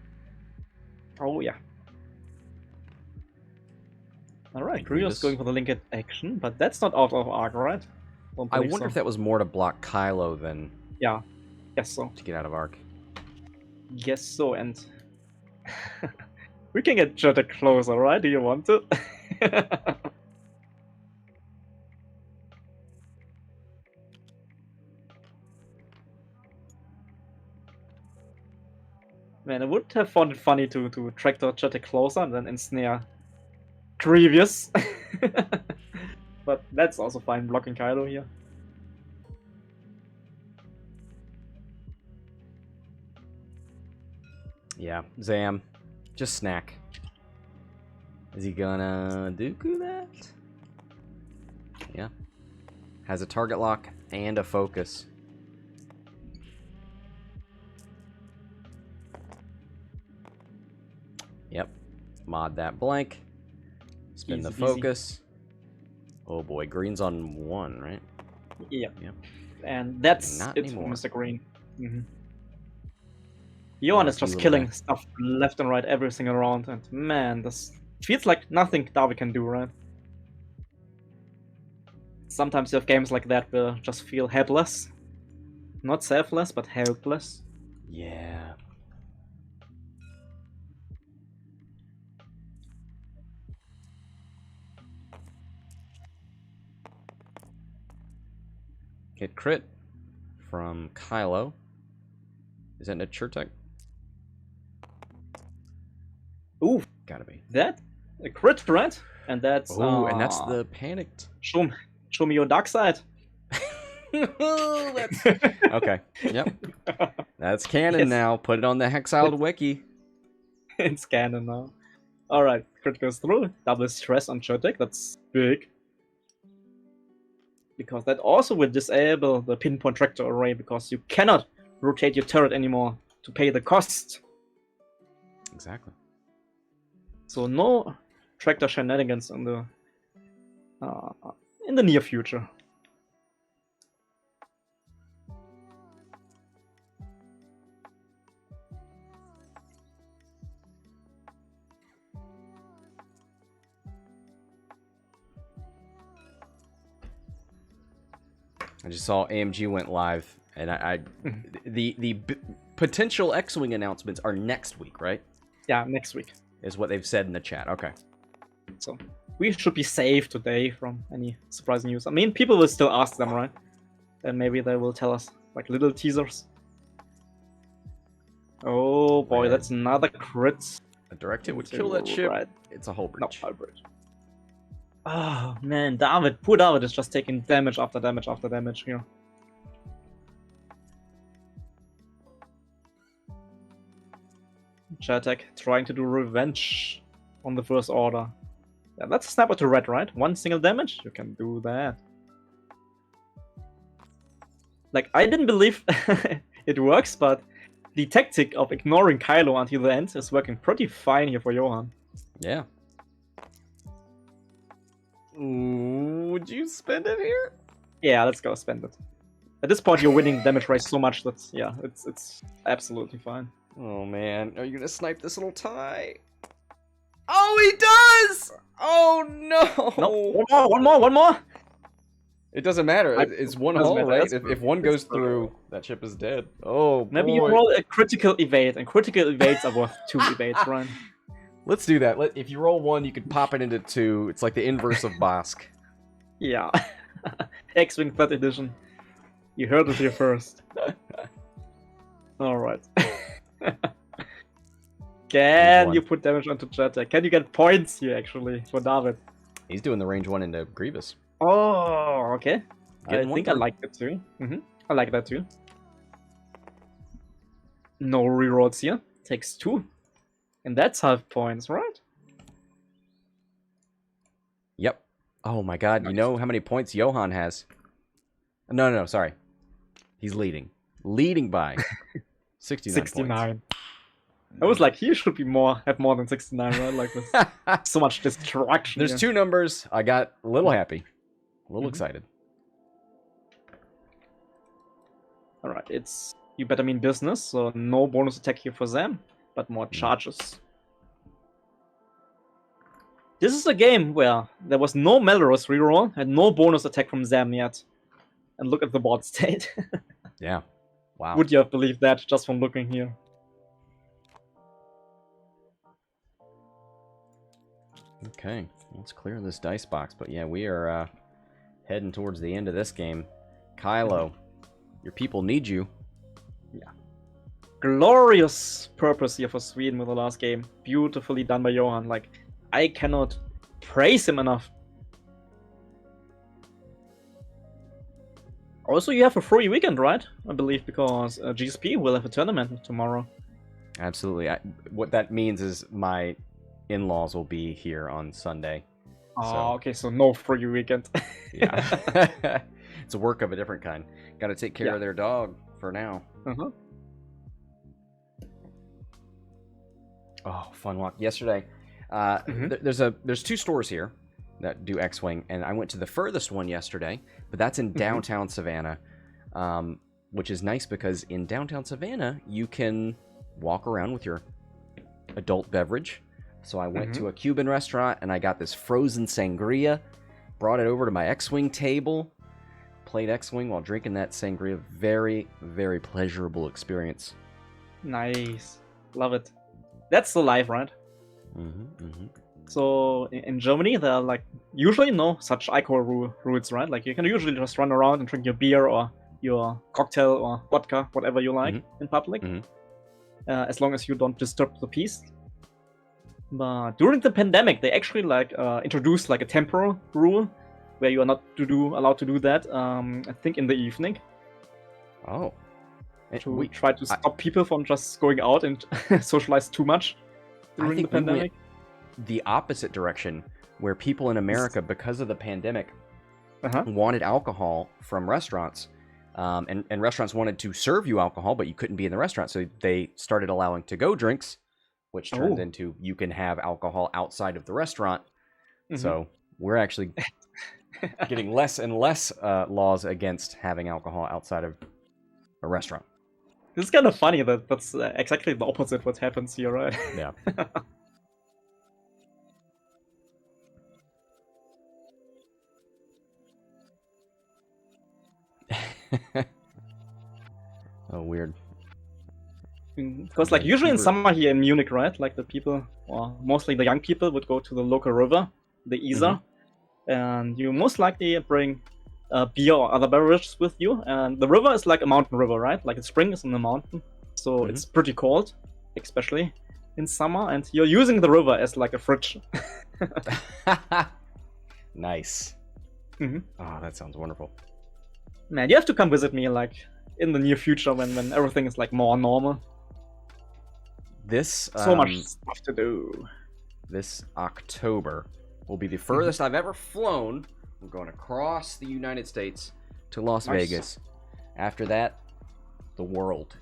Oh yeah. Alright, Grievous going for the linked action, but that's not out of arc, right? I wonder if that was more to block Kylo than... Yeah, guess so. To get out of arc. Guess so, and... we can get Chertek closer, right? Do you want to? Man, I would have found it funny to track the Chertek closer and then ensnare Grievous. But that's also fine, blocking Kylo here. Yeah, Zam, just snack. Is he gonna Dooku that? Yeah. Has a target lock and a focus. Yep. Mod that blank. Spin the focus. Oh boy, green's on 1, right? Yeah. Yep. And that's Not it anymore. for Mr. Green. Johan is just killing stuff left and right, every single round, and man, this feels like nothing Davi can do, right? Sometimes you have games like that where you just feel helpless. Not selfless, but helpless. Yeah. Hit crit from Kylo. Is that a Chertek? Ooh, Gotta be. that a crit, right? And that's and that's the panicked. Show me your dark side. That's okay. Yep. That's canon now. Put it on the Hexiled wiki. It's canon now. Alright, crit goes through. Double stress on Chertek. That's big. Because that also will disable the pinpoint tractor array, because you cannot rotate your turret anymore to pay the cost. Exactly. So no tractor shenanigans in the near future. I just saw AMG went live, and the potential X-Wing announcements are next week, right? Yeah, next week. Is what they've said in the chat. Okay. So we should be safe today from any surprise news. I mean, people will still ask them, right? And maybe they will tell us, like, little teasers. Oh boy, that's another crit. A direct hit would kill that ship. Right. It's a hull breach. No, hull breach. Oh man, David, poor David is just taking damage after damage after damage here. Chertek trying to do revenge on the First Order. Yeah, that's a sniper to red, right? One single damage? You can do that. Like, I didn't believe it works, but the tactic of ignoring Kylo until the end is working pretty fine here for Johan. Yeah. Ooh, would you spend it here? Yeah, let's go spend it. At this point, you're winning damage race so much that, yeah, it's absolutely fine. Oh man, are you gonna snipe this little tie? Oh, he does! Oh no! No, one more! It doesn't matter. It's one hull, right? If one goes through, that ship is dead. Oh, maybe you roll a critical evade, and critical evades are worth 2 evades, right? Let's do that. If you roll 1, you can pop it into 2. It's like the inverse of Bosk. Yeah. X-Wing 3rd edition. You heard it here first. Alright. Can you put damage onto Chertek? Can you get points here, actually, for David? He's doing the range 1 into Grievous. Oh, okay. I think I turn. like that too. I like that too. No rerolls here. Takes 2. And that's half points, right? Yep. Oh my god, you know how many points Johan has? No, sorry. He's leading. Leading by 69 69. I was like, he should be have more than 69, right? Like, with so much destruction. There's 2 numbers. I got a little happy. A little excited. Alright, it's you better mean business, so no bonus attack here for them, but more charges. This is a game where there was no Malarus reroll and no bonus attack from them yet. And look at the board state. Yeah. Wow. Would you have believed that just from looking here? Okay, let's clear this dice box. But yeah, we are heading towards the end of this game. Kylo, your people need you. Yeah. Glorious purpose here for Sweden with the last game. Beautifully done by Johan. Like, I cannot praise him enough. Also, you have a free weekend, right? I believe, because GSP will have a tournament tomorrow. Absolutely. What that means is my in-laws will be here on Sunday. Oh, okay, so no free weekend. Yeah. It's a work of a different kind. Got to take care of their dog for now. Oh, fun walk. Yesterday, there's 2 stores here that do X-Wing, and I went to the furthest one yesterday, but that's in downtown Savannah, which is nice because in downtown Savannah, you can walk around with your adult beverage. So I went to a Cuban restaurant, and I got this frozen sangria, brought it over to my X-Wing table, played X-Wing while drinking that sangria. Very, very pleasurable experience. Nice. Love it. That's the life, right? So in Germany, there are like usually no such alcohol rules, right? Like you can usually just run around and drink your beer or your cocktail or vodka, whatever you like in public, as long as you don't disturb the peace. But during the pandemic, they actually introduced like a temporal rule where you are not allowed to do that. I think in the evening. Oh. We try to stop people from just going out and socialize too much during the pandemic. The opposite direction, where people in America, because of the pandemic, wanted alcohol from restaurants, and restaurants wanted to serve you alcohol, but you couldn't be in the restaurant, so they started allowing to-go drinks, which turned into you can have alcohol outside of the restaurant. So we're actually getting less and less laws against having alcohol outside of a restaurant. This is kind of funny that that's exactly the opposite what happens here, right? Yeah. Oh, weird. Because like usually in summer here in Munich, right? Like the people, or mostly the young people, would go to the local river, the Isar, and you most likely bring beer or other beverages with you. And the river is like a mountain river, right? Like the spring is in the mountain, so it's pretty cold, especially in summer. And you're using the river as like a fridge. Nice. Oh, that sounds wonderful. Man, you have to come visit me like in the near future when everything is like more normal. This so much stuff to do. This October will be the furthest I've ever flown. I'm going across the United States to Las Vegas. After that, the world.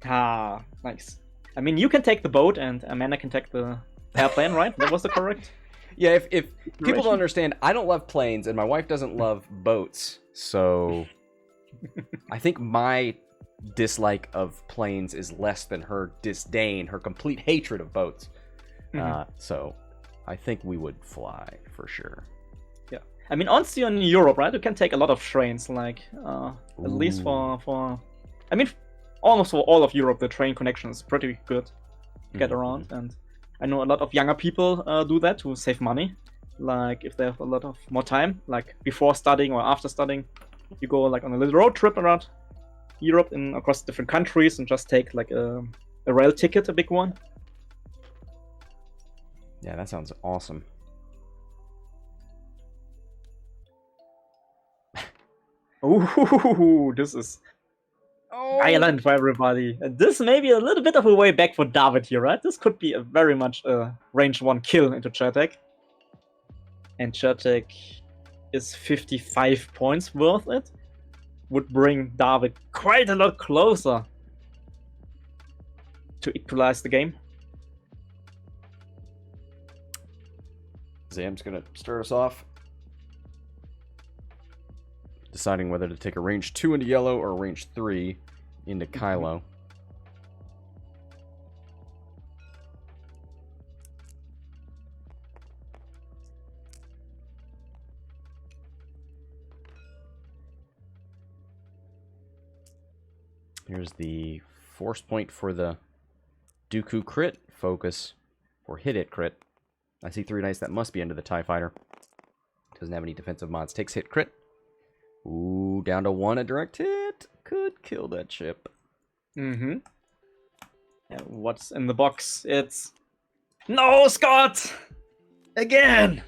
Ah, nice. I mean, you can take the boat and Amanda can take the airplane, right? That was the correct. Yeah, if people don't understand, I don't love planes and my wife doesn't love boats. So I think my dislike of planes is less than her disdain, her complete hatred of boats. So I think we would fly for sure. Yeah, I mean, honestly, in Europe, right, you can take a lot of trains, like at least for I mean, almost for all of Europe, the train connection is pretty good to get around. And I know a lot of younger people do that to save money, like if they have a lot of more time, like before studying or after studying, you go like on a little road trip around Europe and across different countries and just take like a rail ticket, a big one. Yeah, that sounds awesome. Ooh, this is Island for everybody. And this may be a little bit of a way back for David here, right? This could be a very much a range 1 kill into Chertek. And Chertek is 55 points worth it. Would bring David quite a lot closer to equalize the game. Zam's gonna start us off, deciding whether to take a range 2 into yellow or a range 3 into Kylo. Here's the force point for the Dooku crit, focus for hit it crit. I see 3 dice, that must be into the TIE fighter. Doesn't have any defensive mods. Takes hit crit. Ooh, down to 1 a direct hit. Could kill that ship. And what's in the box? It's... No, Scott! Again!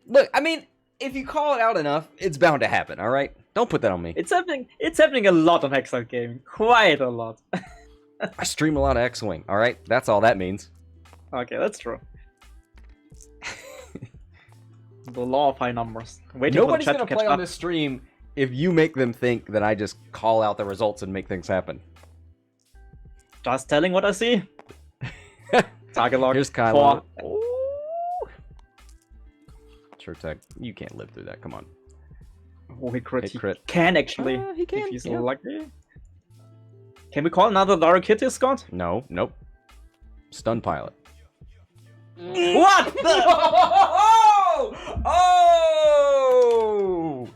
Look, I mean, if you call it out enough, it's bound to happen, alright? Don't put that on me. It's happening a lot on Hexiled Gaming. Quite a lot. I stream a lot of X-Wing, alright? That's all that means. Okay, that's true. The law of high numbers. Nobody's gonna play on this stream if you make them think that I just call out the results and make things happen. Just telling what I see. Target log. Here's Kylo. Chertek, you can't live through that. Come on. Oh, he crit. He crit. Can actually. He can. If he's lucky. Can we call another Lara Kitty, Scott? No. Nope. Stun pilot. What the? Oh!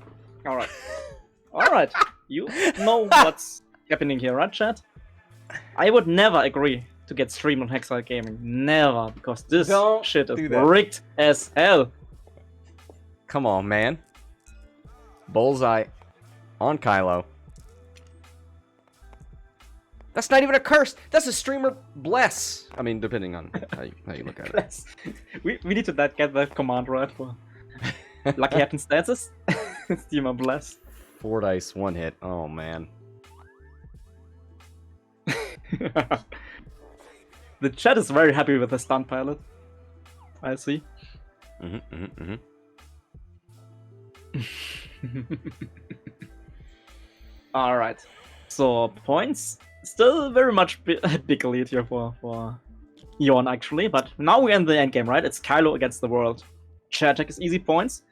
Alright. You know what's happening here, right, chat? I would never agree to get streamed on Hexiled Gaming. Never, because this shit is rigged as hell. Come on, man. Bullseye on Kylo. That's not even a curse. That's a streamer bless. I mean, depending on how you look at it. We need to get that command right for lucky happenstances. Streamer bless. 4 dice, 1 hit. Oh man. The chat is very happy with the stunt pilot. I see. Alright. So, points. Still very much big lead here for Eon, actually. But now we're in the endgame, right? It's Kylo against the world. Chertek is easy points.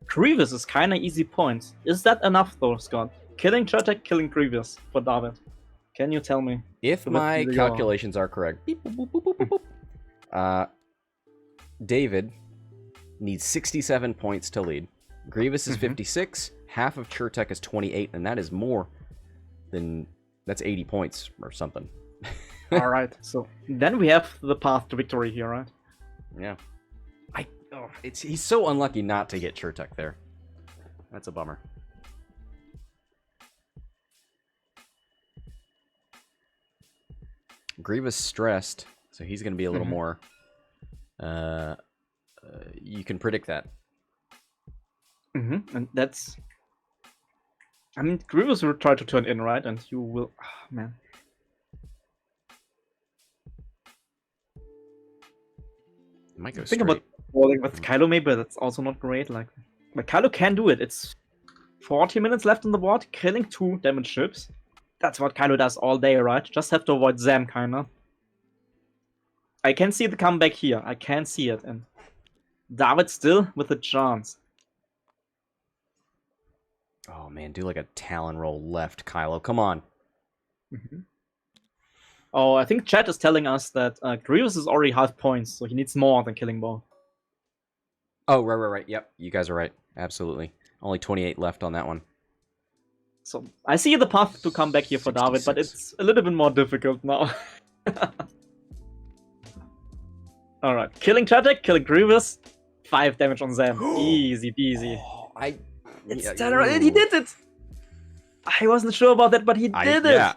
Grievous is kinda easy points. Is that enough, though, Scott? Killing Chertek, killing Grievous for David. Can you tell me? If my calculations are correct, beep, boop, boop, boop, boop, boop. David needs 67 points to lead. Grievous is 56. Half of Chertek is 28, and that is more than... That's 80 points or something. All right, so then we have the path to victory here, right? Yeah. He's so unlucky not to get Chertek there. That's a bummer. Grievous stressed, so he's going to be a little more... you can predict that. And that's... I mean, Grievous will try to turn in, right? And you will... Oh, man. Might go Think straight. about falling with Kylo maybe, but that's also not great. Like, but Kylo can do it. It's 40 minutes left on the board, killing 2 damaged ships. That's what Kylo does all day, right? Just have to avoid Zam, kinda. I can see the comeback here. I can see it. And David still with a chance. Oh, man, do like a Talon roll left, Kylo. Come on. Oh, I think chat is telling us that Grievous is already half points, so he needs more than Killing Ball. Oh, right. Yep, you guys are right. Absolutely. Only 28 left on that one. So I see the path to come back here for 66. David, but it's a little bit more difficult now. Alright, killing Chertek, killing Grievous, 5 damage on Zam. Easy peasy. He did it! I wasn't sure about that, but he did it! Yeah.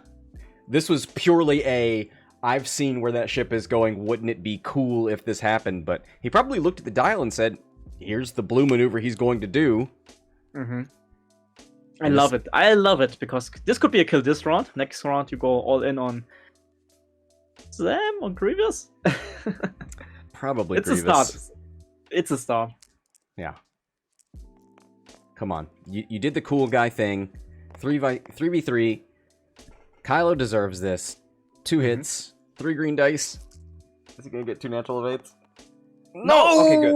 This was purely a, I've seen where that ship is going, wouldn't it be cool if this happened? But he probably looked at the dial and said, here's the blue maneuver he's going to do. I love it. I love it, because this could be a kill this round. Next round you go all in on Zam or Grievous. Probably it's Grievous. A start. It's a start. Yeah. Come on. You did the cool guy thing. 3v3. Kylo deserves this. 2 hits. 3 green dice. Is he going to get 2 natural evades? No! Okay, good.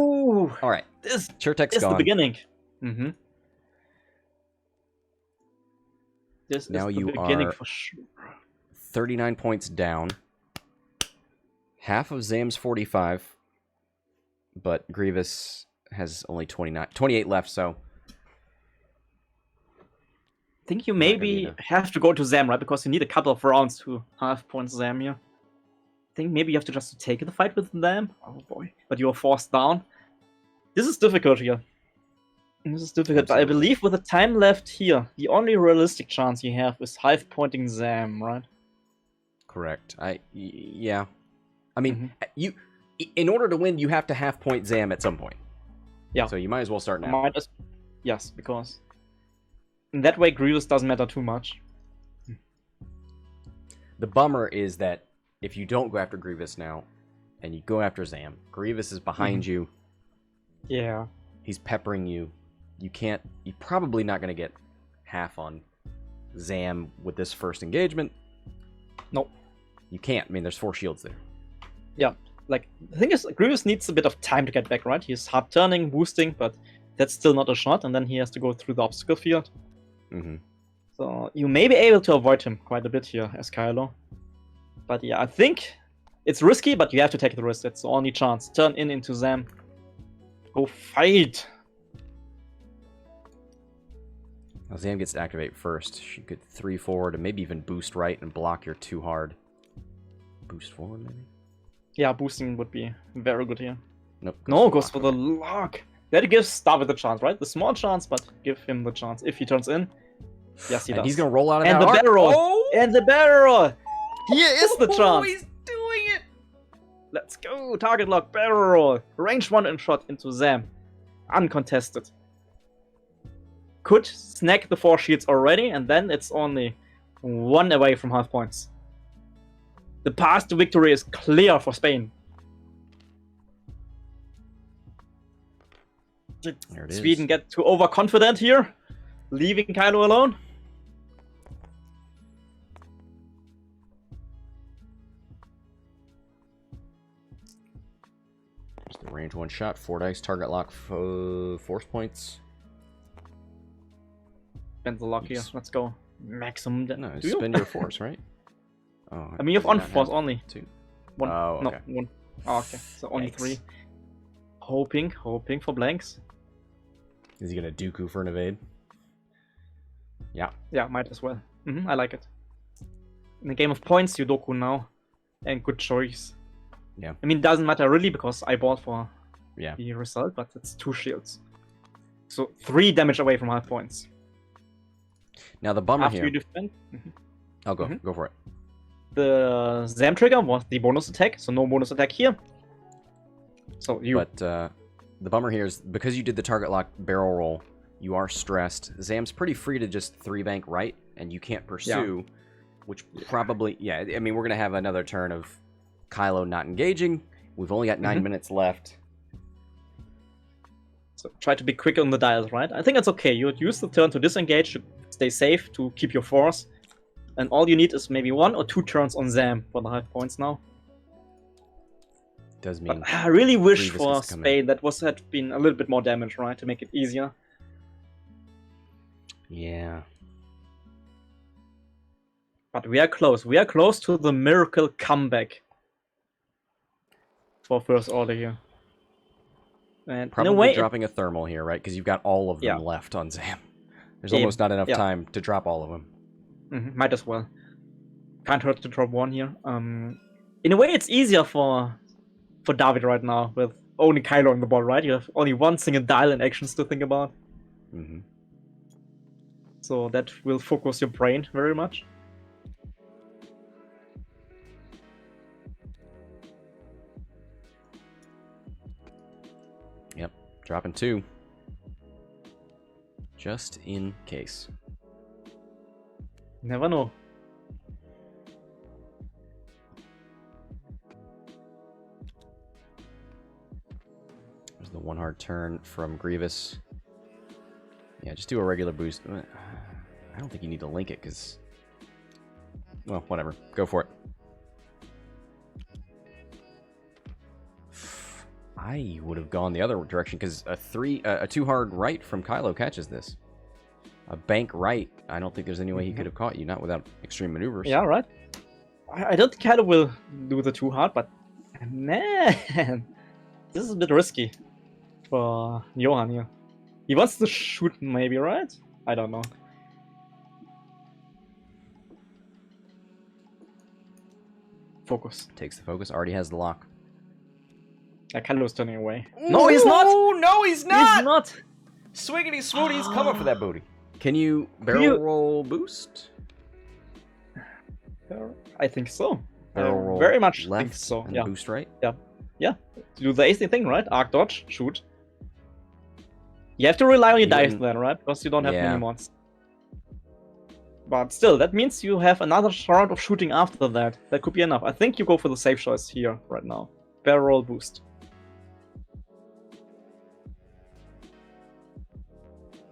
All right. This Chertek's is gone. the beginning. This Now is the you beginning are for sure. 39 points down. Half of Zam's 45. But Grievous has only 28 left, so... I think you maybe have to go to Zam, right? Because you need a couple of rounds to half point Zam here. I think maybe you have to just take the fight with Zam. Oh boy. But you are forced down. This is difficult here. This is difficult, but I believe with the time left here, the only realistic chance you have is half pointing Zam, right? Correct. Yeah. I mean, in order to win, you have to half point Zam at some point. Yeah. So you might as well start now. Yes, because in that way, Grievous doesn't matter too much. The bummer is that if you don't go after Grievous now, and you go after Zam, Grievous is behind you. Yeah. He's peppering you. You're probably not going to get half on Zam with this first engagement. Nope. You can't. I mean, there's 4 shields there. Yeah. Like, the thing is, Grievous needs a bit of time to get back, right? He's hard turning, boosting, but that's still not a shot, and then he has to go through the obstacle field. So you may be able to avoid him quite a bit here as Kylo. But yeah, I think it's risky, but you have to take the risk. That's the only chance. Turn into Zam. Go fight! Now, Zam gets to activate first. She could 3 forward and maybe even boost right and block your 2 hard. Boost forward, maybe? Yeah, boosting would be very good here. Nope. Goes for the lock. That gives David the chance, right? The small chance, but give him the chance. If he turns in, yes, he does. And he's going to roll out of and that the barrel. Oh! And the barrel! Here is the chance! He's doing it! Let's go! Target lock, barrel roll. Range 1 and shot into Zam. Uncontested. Could snag the 4 shields already, and then it's only 1 away from half points. The path to victory is clear for Spain. Did Sweden get too overconfident here? Leaving Kylo alone? Just the range 1 shot, 4 dice, target lock, force points. Spend the lock here. Let's go. Maximum. No, spend your force, right? Oh, I mean, you have on force only. 2. 1. Oh, okay. No, 1. Oh, okay. So only 3. Hoping for blanks. Is he gonna Dooku for an evade? Yeah. Yeah, might as well. I like it. In a game of points, Yudoku now. And good choice. Yeah. I mean, it doesn't matter really because I bought for Yeah. the result, but it's 2 shields. So 3 damage away from half points. Now the bummer After here. you defend, I'll go. Go for it. the Zam trigger was the bonus attack, so no bonus attack here. So you. But the bummer here is because you did the target lock barrel roll, you are stressed. Zam's pretty free to just 3-bank right, and you can't pursue, which probably, I mean, we're going to have another turn of Kylo not engaging. We've only got 9 minutes left. So try to be quick on the dials, right? I think it's okay. You would use the turn to disengage to stay safe, to keep your force. And all you need is maybe 1 or 2 turns on Zam for the half points now. Does mean But I really wish Grievous for is coming. Spain that had been a little bit more damage, right? To make it easier. Yeah. But we are close. We are close to the miracle comeback for First Order here. And Probably in a way, dropping a thermal here, right? Because you've got all of them left on Zam. There's Yeah, almost not enough yeah. time to drop all of them. might as well. Can't hurt to drop 1 here. In a way, it's easier for David right now with only Kylo on the board, right? You have only 1 single dial and actions to think about. So that will focus your brain very much. Yep. Dropping 2. Just in case. Never know. There's the 1 hard turn from Grievous. Yeah, just do a regular boost. I don't think you need to link it because, well, whatever. Go for it. I would have gone the other direction because a 2 hard right from Kylo catches this. A bank right. I don't think there's any way he could have caught you, not without extreme maneuvers. Yeah, right. I don't think Kylo will do the 2 hard, but man, this is a bit risky for Johan here. He wants to shoot, maybe, right? I don't know. Focus. Takes the focus. Already has the lock. Kylo's turning away. No, he's not! No, he's not! He's not! Swiggity swooty, he's coming for that booty. Can you barrel roll boost? I think so. Barrel roll very much left think so. and Yeah. boost right? Yeah. Do the AC thing, right? Arc dodge, shoot. You have to rely on your dice then, right? Because you don't have many mods. But still, that means you have another round of shooting after that. That could be enough. I think you go for the safe choice here, right now. Barrel roll boost.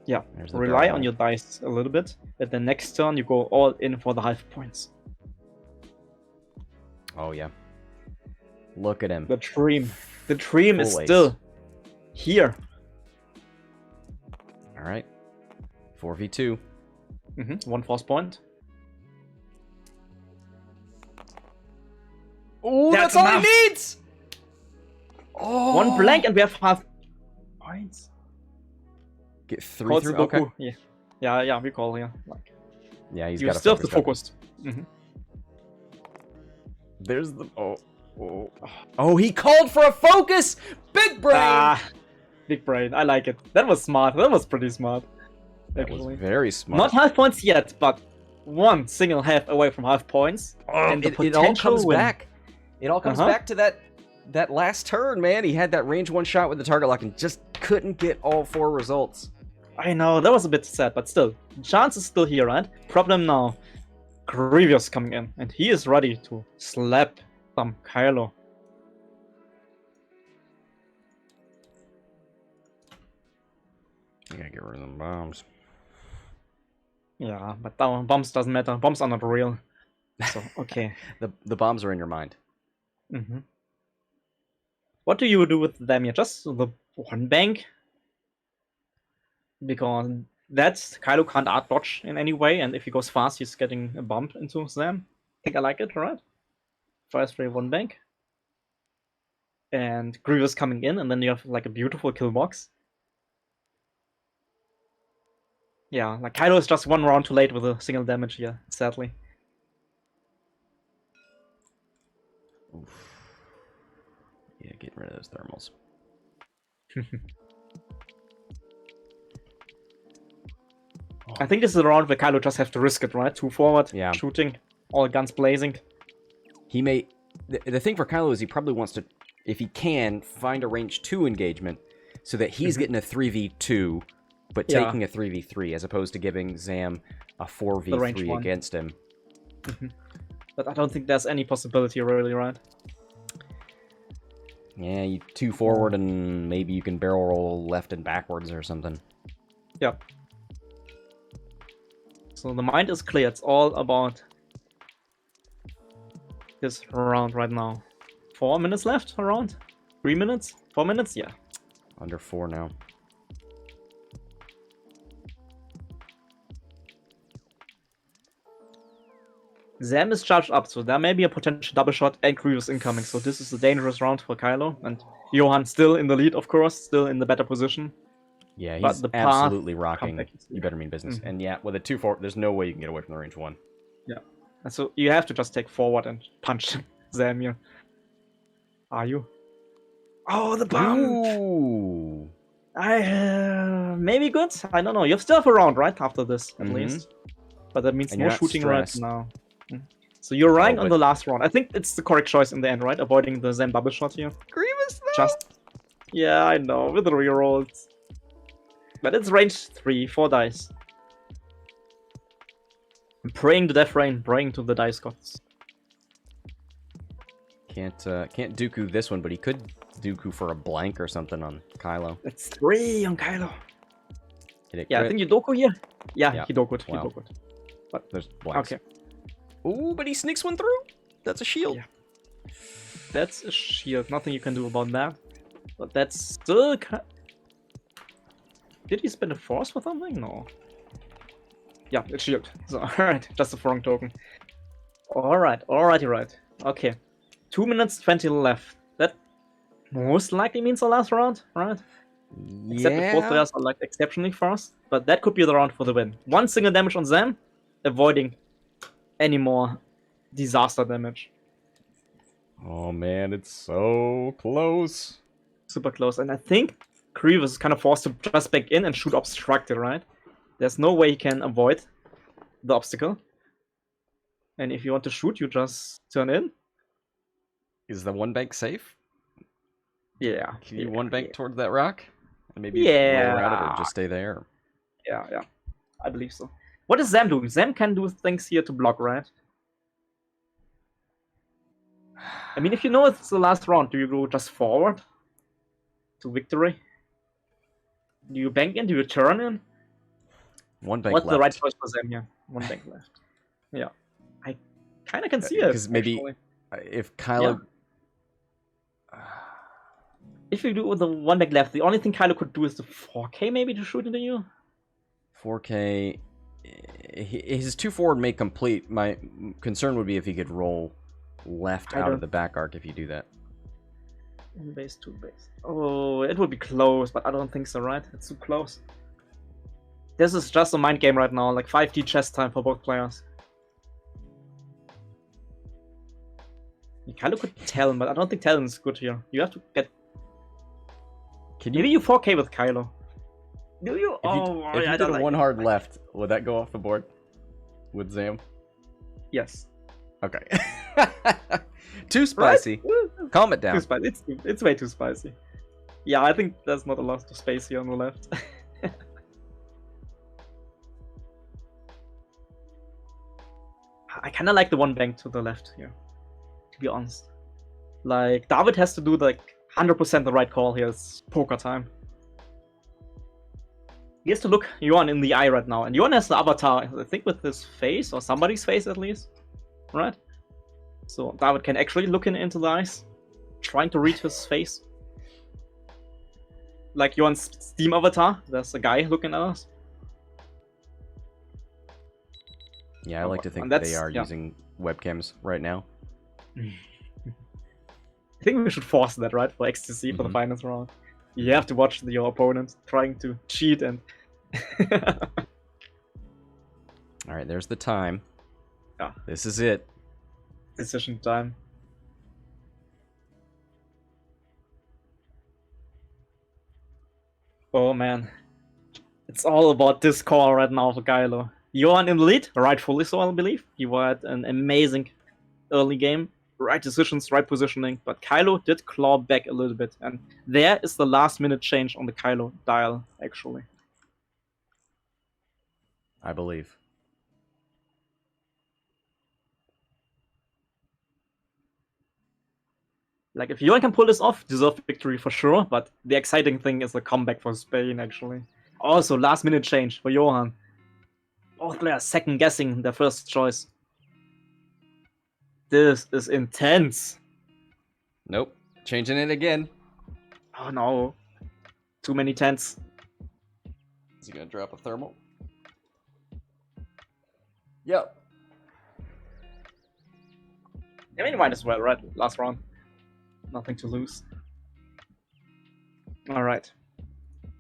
Yeah, rely on your dice a little bit. At the next turn, you go all in for the half points. Oh, yeah. Look at him. The dream. The dream is Full ace. still here. All right. 4v2. 1 force point. Oh, that's all he needs! Oh. 1 blank and we have half points. Get 3 through. Okay. Yeah, we call here. Yeah, he's you got still to have to focus. There's the oh, he called for a focus. Big brain. Big brain. I like it. That was smart. That was pretty smart. That was very smart. Not half points yet, but 1 single half away from half points. And it all comes back. It all comes back to that last turn, man. He had that range 1 shot with the target lock and just couldn't get all 4 results. I know, that was a bit sad, but still. Chance is still here, right? Problem now. Grievous coming in, and he is ready to slap some Kylo. I gotta get rid of them bombs. Yeah, but that bombs doesn't matter. Bombs are not real. So, okay. The bombs are in your mind. What do you do with them here? Just the 1 bank? Because that's Kylo can't art dodge in any way, and if he goes fast, he's getting a bump into them. I think I like it, right? 5-3, 1 bank. And Grievous coming in, and then you have like a beautiful kill box. Yeah, like Kylo is just one round too late with a single damage here, sadly. Oof. Yeah, getting rid of those thermals. I think this is a round where Kylo just have to risk it, right? 2 forward, Yeah. shooting, all guns blazing. He may... The thing for Kylo is he probably wants to, if he can, find a range 2 engagement so that he's getting a 3v2, but taking a 3v3, as opposed to giving Zam a 4v3 against him. But I don't think there's any possibility, really, right? Yeah, you 2 forward and maybe you can barrel roll left and backwards or something. Yep. So the mind is clear. It's all about this round right now. 4 minutes left around? 3 minutes? 4 minutes? Yeah. Under 4 now. Zam is charged up, so there may be a potential double shot and Grievous incoming. So this is a dangerous round for Kylo. And Johan still in the lead, of course, still in the better position. Yeah, he's the absolutely rocking. You better mean business. And yeah, with a 2-4, there's no way you can get away from the range 1. Yeah. And so you have to just take forward and punch Zam here. Are you? Oh, the bomb! Ooh. Maybe good? I don't know. You still have a round, right? After this, at least. But that means no shooting right now. So you're relying on the last round. I think it's the correct choice in the end, right? Avoiding the Zam double shot here. Grievous, though? Yeah, I know. With the rerolls. But it's range 3, 4 dice. I'm praying to Death Rain, praying to the dice gods. Can't Dooku this one, but he could Dooku for a blank or something on Kylo. It's 3 on Kylo. Yeah, I think you Doku here. Yeah, he Doku'd. Wow. He Doku'd. But there's blanks. Okay. Ooh, but he sneaks one through. That's a shield. Yeah. That's a shield. Nothing you can do about that. But that's still... Did he spend a force for something? No. Yeah, it's shield. So, alright, just a wrong token. Alright, right. Okay. 2 minutes 20 left. That most likely means the last round, right? Except if both players are like exceptionally fast. But that could be the round for the win. 1 single damage on Zam, avoiding any more disaster damage. Oh man, it's so close. Super close. And I think Grievous is kind of forced to just back in and shoot obstructed, right? There's no way he can avoid the obstacle. And if you want to shoot, you just turn in. Is the 1 bank safe? Yeah. Can you 1 bank towards that rock? And maybe roll around it or just stay there? Yeah. I believe so. What is Zam doing? Zam can do things here to block, right? I mean, if you know it's the last round, do you go just forward to victory? Do you bank in? Do you turn in? 1 bank What's left. the right choice for Zam here? 1 bank left. Yeah. I kind of can see it. Because maybe if Kylo... If you do with the 1 bank left, the only thing Kylo could do is the 4K maybe to shoot into you? 4K... His 2 forward may complete. My concern would be if he could roll left out of the back arc if you do that. 1 base, 2 base. Oh, it would be close, but I don't think so, right? It's too close. This is just a mind game right now, like 5D chess time for both players. Kylo could Talon, but I don't think Talon is good here. You have to get... Maybe you 4K with Kylo. Do you? If you did a 1 hard left, would that go off the board? With Zam? Yes. Okay. Too spicy. Right? Calm it down. Too spicy. It's way too spicy. Yeah, I think there's not a lot of space here on the left. I kind of like the 1 bank to the left here, to be honest. Like, David has to do like 100% the right call here. It's poker time. He has to look Johan in the eye right now. And Johan has the avatar, I think with his face, or somebody's face at least. Right? So David can actually look into the eyes, trying to read his face. Like Johan's Steam avatar, there's a guy looking at us. Yeah, I like to think that they are using webcams right now. I think we should force that, right? For XTC, for the finals round. You have to watch your opponent trying to cheat and... All right, there's the time. Yeah. This is it. Decision time. Oh man. It's all about this call right now for Kylo. Johan in the lead, rightfully so, I believe. He had an amazing early game. Right decisions, right positioning. But Kylo did claw back a little bit. And there is the last minute change on the Kylo dial, actually. I believe. Like, if Johan can pull this off, deserve victory for sure. But the exciting thing is the comeback for Spain, actually. Also, last minute change for Johan. Both players second guessing their first choice. This is intense. Nope. Changing it again. Oh no. Too many tents. Is he gonna drop a thermal? Yep. I mean, might as well, right? Last round. Nothing to lose. Alright.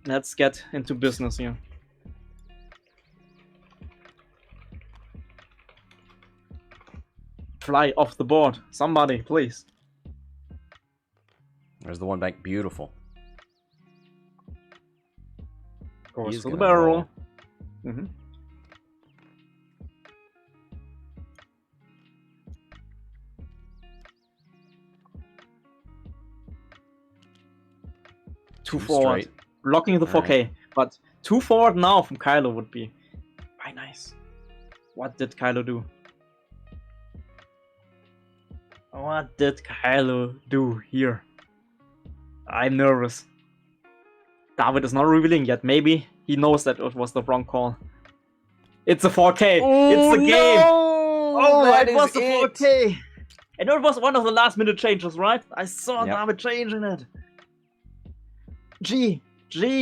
Let's get into business here. Fly off the board. Somebody, please. There's the one back. Beautiful. Goes He's to the gonna barrel. roll. 2 forward. Straight. Blocking the 4K. But 2 forward now from Kylo would be very nice. What did Kylo do? What did Kylo do here? I'm nervous. David is not revealing yet. Maybe he knows that it was the wrong call. It's a 4K. Oh, it's a game. Oh, that it was a is 4K. And it was one of the last minute changes, right? I saw Yep. David changing it. G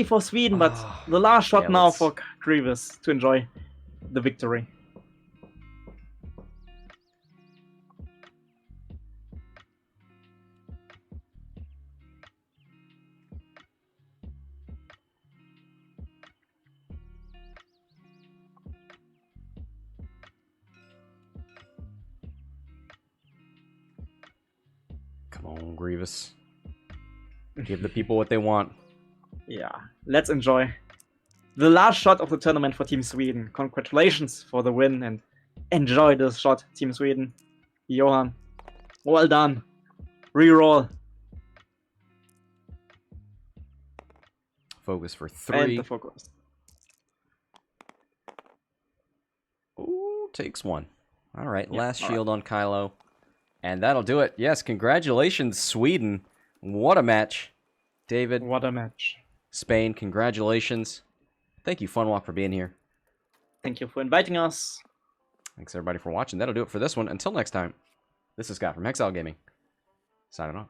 for Sweden, but the last shot Yeah, now let's- for Grievous to enjoy the victory. Come on, Grievous. Give the people what they want. Yeah, let's enjoy the last shot of the tournament for Team Sweden. Congratulations for the win and enjoy this shot, Team Sweden. Johan, well done. Reroll. Focus for And 3. the focus. Ooh, takes 1. All right, Yeah, last all shield on Kylo. And that'll do it. Yes, congratulations, Sweden. What a match. David, What a match. Spain, congratulations. Thank you, Funwalk, for being here. Thank you for inviting us. Thanks, everybody, for watching. That'll do it for this one. Until next time, this is Scott from Hexiled Gaming, signing off.